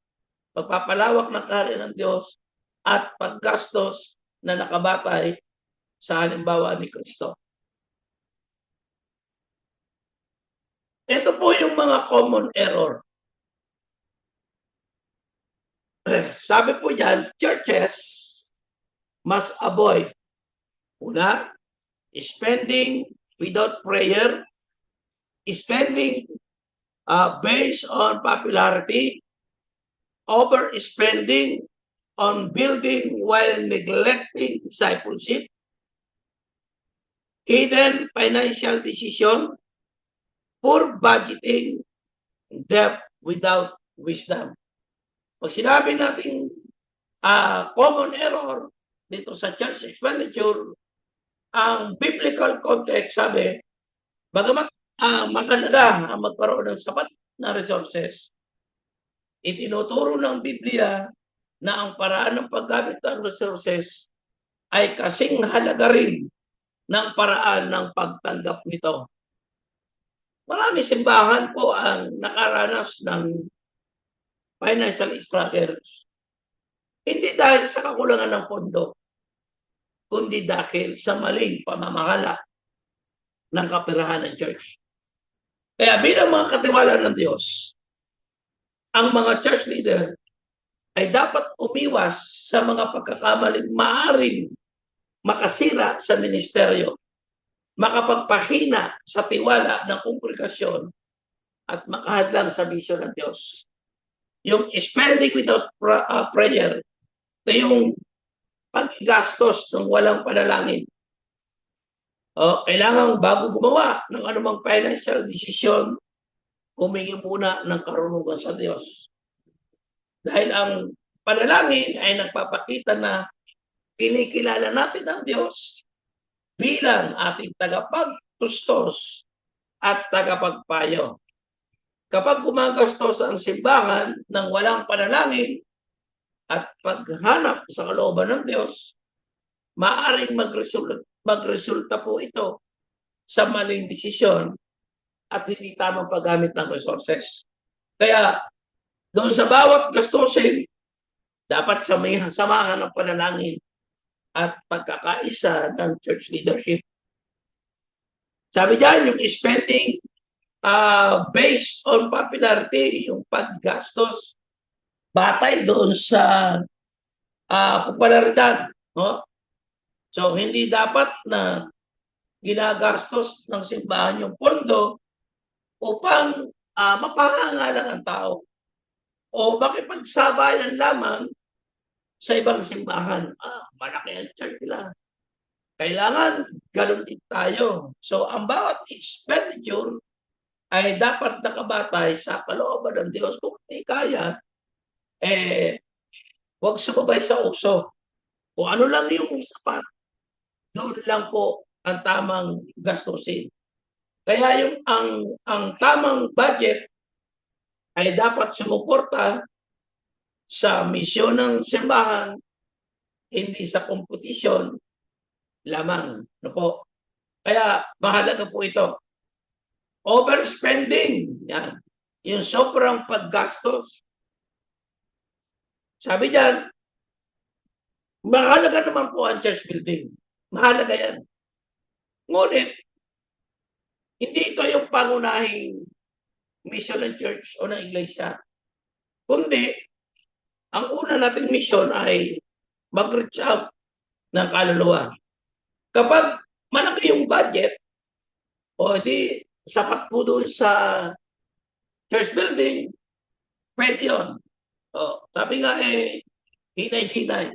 pagpapalawak ng kaharian ng Diyos, at paggastos na nakabatay sa halimbawa ni Kristo. Ito po yung mga common error. Sabi po dyan, churches must avoid, una, spending without prayer, spending based on popularity, overspending on building while neglecting discipleship, hidden financial decision, poor budgeting, depth without wisdom. Pag sinabi natin common error dito sa church expenditure, ang biblical context sabi, bagamat mahalaga ang magkaroon ng sapat na resources, itinuturo ng Biblia na ang paraan ng paggamit ng resources ay kasing halaga rin ng paraan ng pagtanggap nito. Marami simbahan po ang nakaranas ng financial struggles. Hindi dahil sa kakulangan ng pondo, kundi dahil sa maling pamamahala ng kaperahan ng church. Kaya bilang mga katiwala ng Diyos, ang mga church leader ay dapat umiwas sa mga pagkakamaling maaaring makasira sa ministeryo, makapagpahina sa tiwala ng kongregasyon at makahadlang sa misyon ng Diyos. Yung spending without prayer, ito yung paggastos ng walang panalangin. Kailangan bago gumawa ng anumang financial decision, humingi muna ng karunungan sa Diyos. Dahil ang panalangin ay nagpapakita na kinikilala natin ang Diyos bilang ating tagapagtustos at tagapagpayo. Kapag gumagastos ang simbahan ng walang panalangin at paghanap sa kalooban ng Diyos, maaaring magresulta po ito sa maling desisyon at hindi tamang paggamit ng resources. Kaya doon sa bawat gastusin, dapat samahan ng panalangin at pagkakaisa ng church leadership. Sabi diyan, yung spending based on popularity, yung paggastos batay doon sa popularidad, no? So hindi dapat na ginagastos ng simbahan yung pondo upang mapahangalan ang tao o makipagsabayan lamang sa ibang simbahan. Malaki ang church nila. Kailangan ganun din tayo. So ang bawat expenditure ay dapat nakabatay sa kalooban ng Diyos. Kung hindi kaya, huwag sumabay sa uso. Kung ano lang yung sapat, doon lang po ang tamang gastusin. Kaya yung ang tamang budget ay dapat sumuporta sa misyon ng simbahan, hindi sa kompetisyon lamang. Ano po? Kaya mahalaga po ito. Overspending, yan. Yung sobrang paggastos. Sabi diyan, mahalaga naman po ang church building. Mahalaga yan. Ngunit, hindi ito yung pangunahing mission ng church o ng iglesia. Kundi, ang una nating mission ay mag-reach out ng kaluluwa. Kapag malaki yung budget, o di sapat po doon sa church building, pwede yun. Sabi nga hinay-hinay.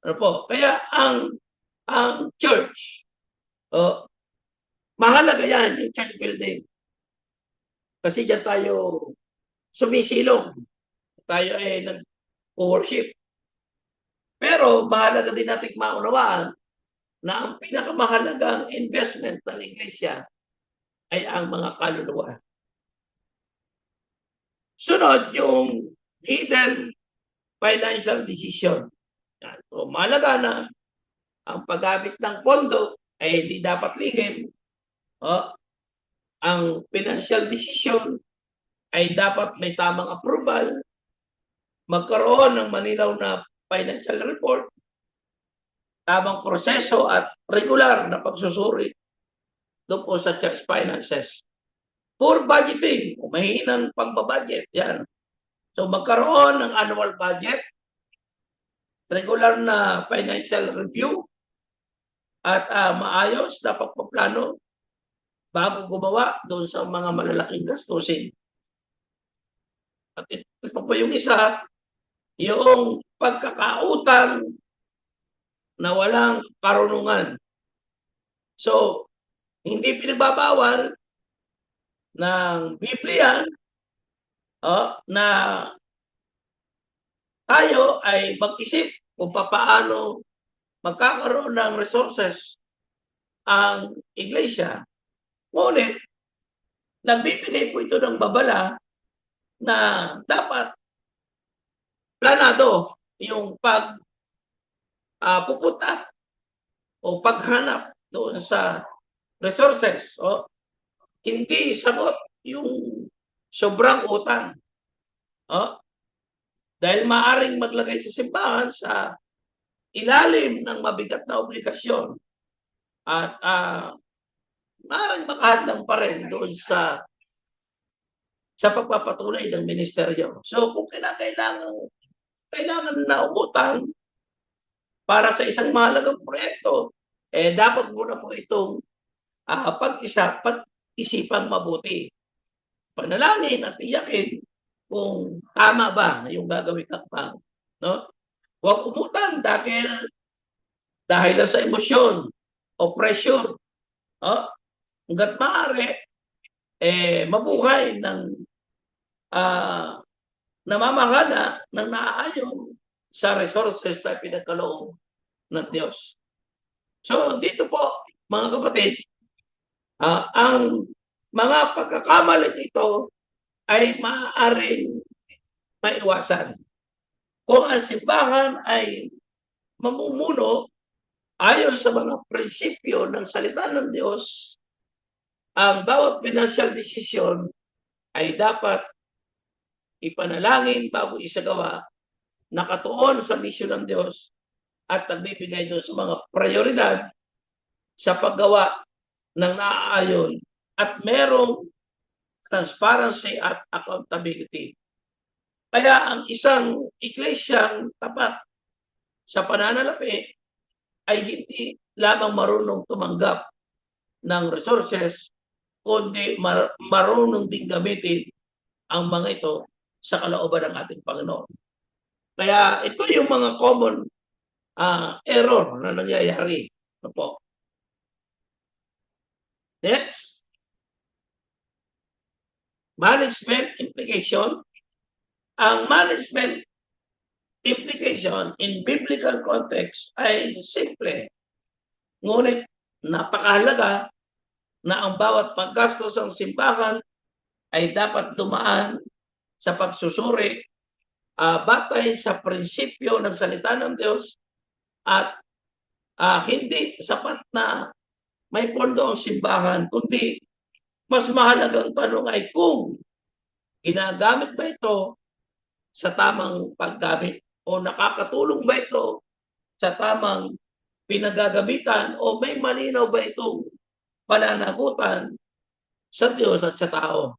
Ano po? Kaya ang church, mahalaga yan, yung church building. Kasi dyan tayo sumisilong. Tayo nag-worship. Pero mahalaga din nating maunawaan na ang pinakamahalagang investment ng iglesia ay ang mga kaluluwa. Sunod, yung hidden financial decision. So, mahalaga na ang paggamit ng pondo ay hindi dapat lihim. Ang financial decision ay dapat may tamang approval, magkaroon ng malinaw na financial report, tamang proseso at regular na pagsusuri doon po sa church finances. Poor budgeting, mahinang pagbabudget, yan. So magkaroon ng annual budget, regular na financial review, at maayos na pagpaplano bago gumawa doon sa mga malalaking gastusin. At ito po yung isa, yung pagkakautang na walang karunungan. So, hindi pinagbabawal ng Biblia na tayo ay mag-isip kung paano magkakaroon ng resources ang iglesia. Ngunit, nagbibigay po ito ng babala na dapat planado yung pupunta o paghanap doon sa resources. Hindi sagot yung sobrang utang. Dahil maaring maglagay sa simbahan sa ilalim ng mabigat na obligasyon at maaaring makahadlang pa rin doon sa pagpapatuloy ng ministeryo. So kung kailangan na umutang para sa isang mahalagang proyekto, dapat muna po itong pag-isipang mabuti. Panalangin at tiyakin kung tama ba yung gagawin hakbang. Huwag umutang dahil lang sa emosyon o pressure. Hanggat maaari, mabuhay ng namamahala ng naaayon sa resources na pinagkaloob ng Diyos. So dito po, mga kapatid, ang mga pagkakamaling ito ay maaaring maiwasan kung ang simbahan ay mamumuno ayon sa mga prinsipyo ng salita ng Diyos. Ang bawat financial decision ay dapat ipanalangin bago isagawa, nakatuon sa misyon ng Diyos at nagbibigay doon sa mga prioridad sa paggawa ng naaayon at merong transparency at accountability. Kaya ang isang iglesyang tapat sa pananalapi ay hindi lamang marunong tumanggap ng resources, kundi marunong din gamitin ang mga ito sa kalooban ng ating Panginoon. Kaya ito yung mga common error na nangyayari. Next. Management implication. Ang management implication in biblical context ay simple. Ngunit napakahalaga na ang bawat paggastos ng simbahan ay dapat dumaan sa pagsusuri batay sa prinsipyo ng salita ng Diyos at hindi sapat na may pondo ang simbahan, kundi mas mahalagang tanong ay kung ginagamit ba ito sa tamang paggamit o nakakatulong ba ito sa tamang pinagagamitan o may malinaw ba itong pananagutan sa Diyos at sa tao.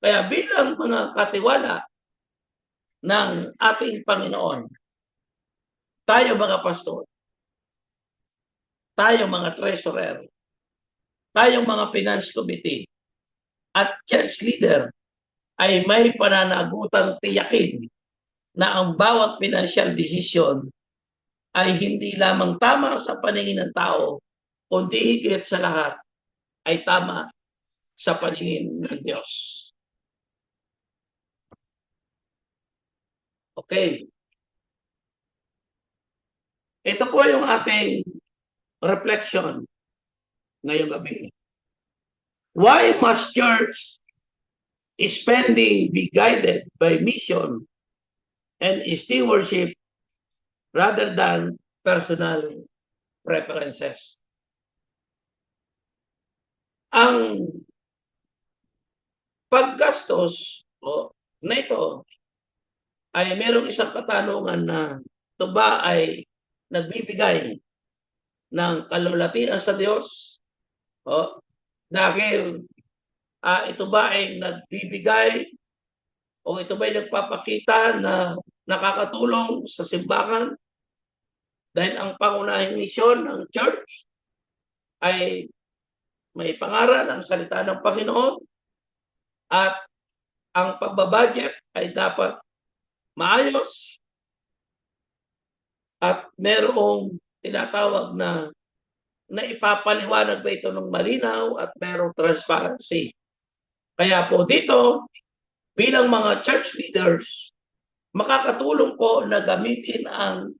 Kaya bilang mga katiwala ng ating Panginoon, tayo mga pastor, tayo mga treasurer, tayong mga finance committee at church leader ay may pananagutang tiyakin na ang bawat financial decision ay hindi lamang tama sa paningin ng tao, kundi higit sa lahat ay tama sa paningin ng Diyos. Okay. Ito po yung ating reflection ngayong gabi. Why must church spending be guided by mission and stewardship rather than personal preferences? Ang paggastos na ito ay merong isang katanungan na ito ba ay nagbibigay ng kalulatian sa Diyos? Dahil ito ba ay nagbibigay o ito ba ay nagpapakita na nakakatulong sa simbahan? Dahil ang pangunahing misyon ng church ay may pangaral ang salita ng Panginoon at ang pagbabudget ay dapat maayos at merong tinatawag na ipapaliwanag ba ito ng malinaw at merong transparency. Kaya po dito, bilang mga church leaders, makakatulong po na gamitin ang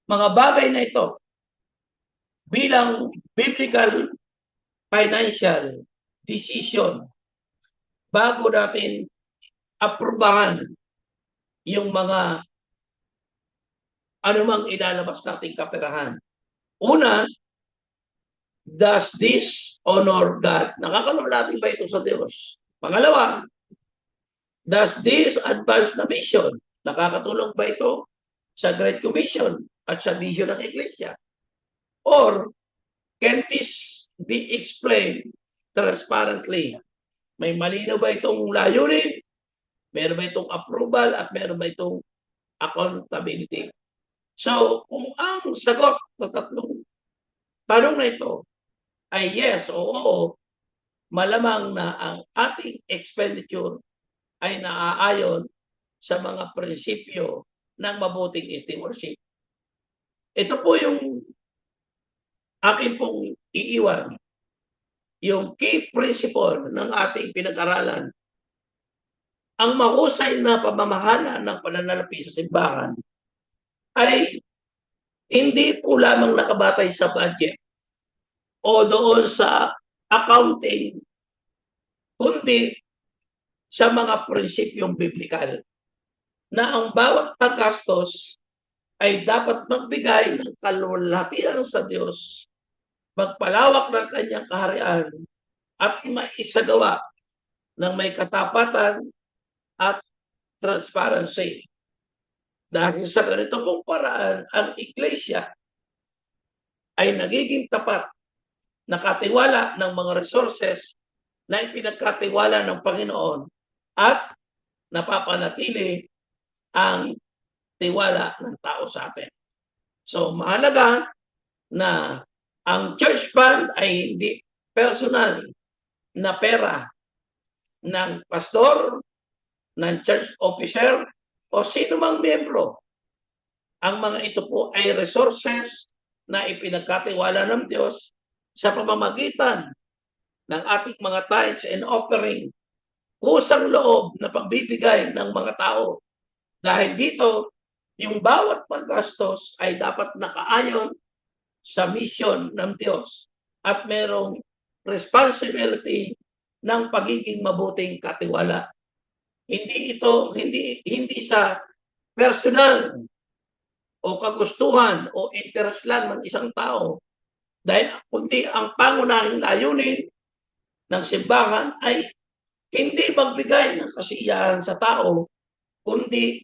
mga bagay na ito bilang biblical financial decision bago natin aprubahan yung mga anumang ilalabas nating kaperahan. Una, does this honor God? Nakakaloon natin ba ito sa Diyos? Pangalawa, does this advance the mission? Nakakatulong ba ito sa Great Commission at sa vision ng Iglesia? Or can this be explained transparently? May malino ba itong layunin? Meron ba itong approval at meron ba itong accountability? So, kung ang sagot sa tatlong tanong na ito ay yes o oo, malamang na ang ating expenditure ay naaayon sa mga prinsipyo ng mabuting stewardship. Ito po yung akin pong iiwan, yung key principle ng ating pinag-aralan. Ang mahusay na pamamahala ng pananalapi sa simbahan ay hindi po lamang nakabatay sa budget o doon sa accounting, kundi sa mga prinsipyong biblikal na ang bawat paggastos ay dapat magbigay ng kalwalhatian sa Diyos, magpalawak ng kanyang kaharian at maisagawa ng may katapatan at transparency. Dahil sa ganito pong paraan, ang Iglesia ay nagiging tapat, nakatiwala ng mga resources na ipinagkatiwala ng Panginoon at napapanatili ang tiwala ng tao sa atin. So, mahalaga na ang church fund ay hindi personal na pera ng pastor, ng church officer, o sino mang miyembro. Ang mga ito po ay resources na ipinagkatiwala ng Diyos sa pamamagitan ng ating mga tithes and offering, kusang loob na pagbibigay ng mga tao. Dahil dito, yung bawat paggastos ay dapat nakaayon sa mission ng Diyos at merong responsibility ng pagiging mabuting katiwala. Hindi sa personal o kagustuhan o interest lang ng isang tao, dahil kundi ang pangunahing layunin ng simbahan ay hindi magbigay ng kasiyahan sa tao, kundi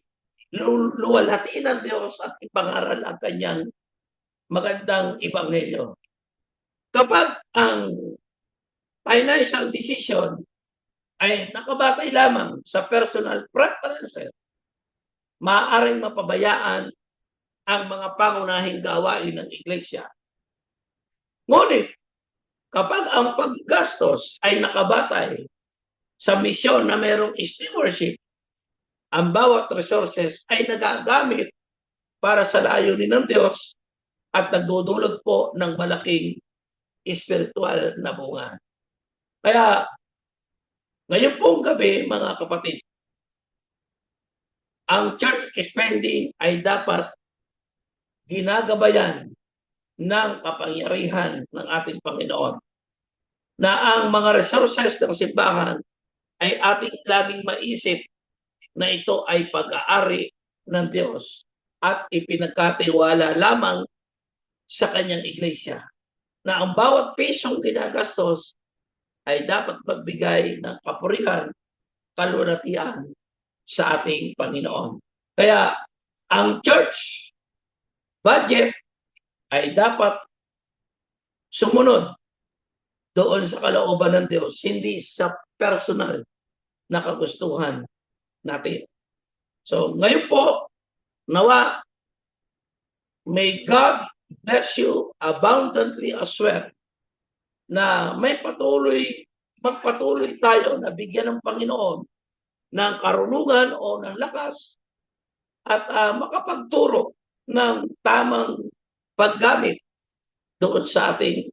luwalhatiin ng Diyos at ipangaral ang kanyang magandang ebanghelyo. Kapag ang financial decision ay nakabatay lamang sa personal preferences, maaaring mapabayaan ang mga pangunahing gawain ng Iglesia. Ngunit, kapag ang paggastos ay nakabatay sa misyon na mayroong stewardship, ang bawat resources ay nagagamit para sa layunin ng Diyos at nagdudulot po ng malaking espiritual na bunga. Kaya, ngayon pong gabi, mga kapatid, ang church spending ay dapat ginagabayan ng kapangyarihan ng ating Panginoon, na ang mga resources ng simbahan ay ating laging maisip na ito ay pag-aari ng Diyos at ipinagkatiwala lamang sa kanyang iglesia, na ang bawat pisong ginagastos ay dapat magbigay ng kapurihan, kalwalhatian sa ating Panginoon. Kaya ang church budget ay dapat sumunod doon sa kalooban ng Diyos, hindi sa personal na kagustuhan natin. So ngayon po, nawa, may God bless you abundantly as well, na magpatuloy tayo na bigyan ng Panginoon ng karunungan o ng lakas at makapagturo ng tamang paggamit doon sa ating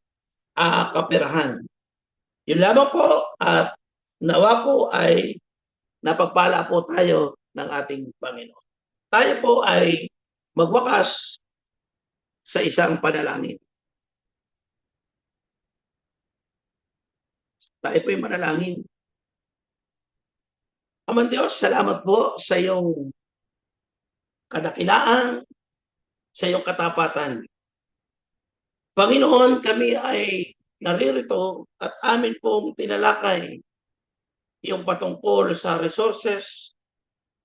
kaperahan. Yun lamang po, at nawa po ay napagpala po tayo ng ating Panginoon. Tayo po ay magwakas sa isang panalangin. Tayo po ay manalangin. Amang Diyos, salamat po sa iyong kadakilaan, sa iyong katapatan. Panginoon, kami ay naririto at amin pong tinalakay yung patungkol sa resources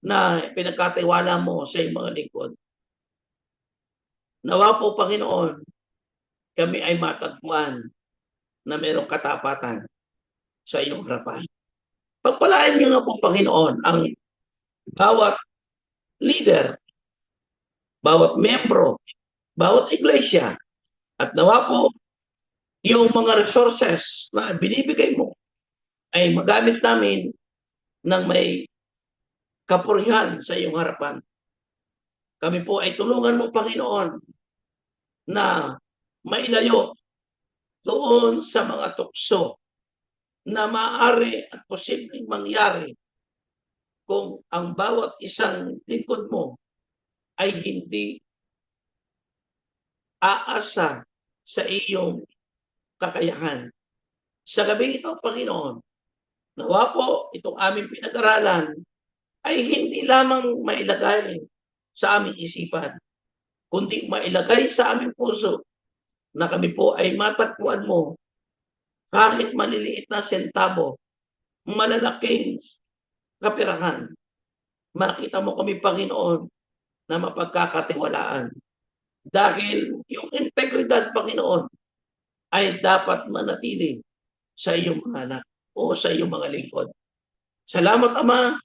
na pinagkatiwala mo sa iyong mga lingkod. Nawa po, Panginoon, kami ay matagpuan na mayroong katapatan sa iyong harapan. Pagpalain niyo nga po, Panginoon, ang bawat leader, bawat membro, bawat iglesia, at nawa po yung mga resources na binibigay mo ay magamit namin ng may kapurihan sa iyong harapan. Kami po ay tulungan mo, Panginoon, na mailayo doon sa mga tukso na maaari at posibleng mangyari kung ang bawat isang lingkod mo ay hindi aasa sa iyong kakayahan. Sa gabi ito, Panginoon, nawa po itong aming pinag-aralan ay hindi lamang mailagay sa aming isipan, kundi mailagay sa aming puso na kami po ay matagpuan mo kahit maliliit na sentabo, malalaking kapirahan. Makita mo kami, Panginoon, na mapagkakatiwalaan. Dahil yung integridad, Panginoon, ay dapat manatili sa iyong mga anak o sa iyong mga lingkod. Salamat, Ama.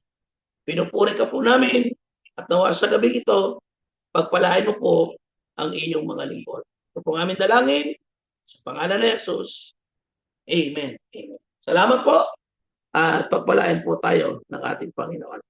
Pinupuri ka po namin at nawa sa gabi ito, pagpalain mo po ang iyong mga lingkod. Ito po ang aming dalangin sa pangalan ni Jesus. Amen. Amen. Salamat po at pagpalain po tayo ng ating Panginoon.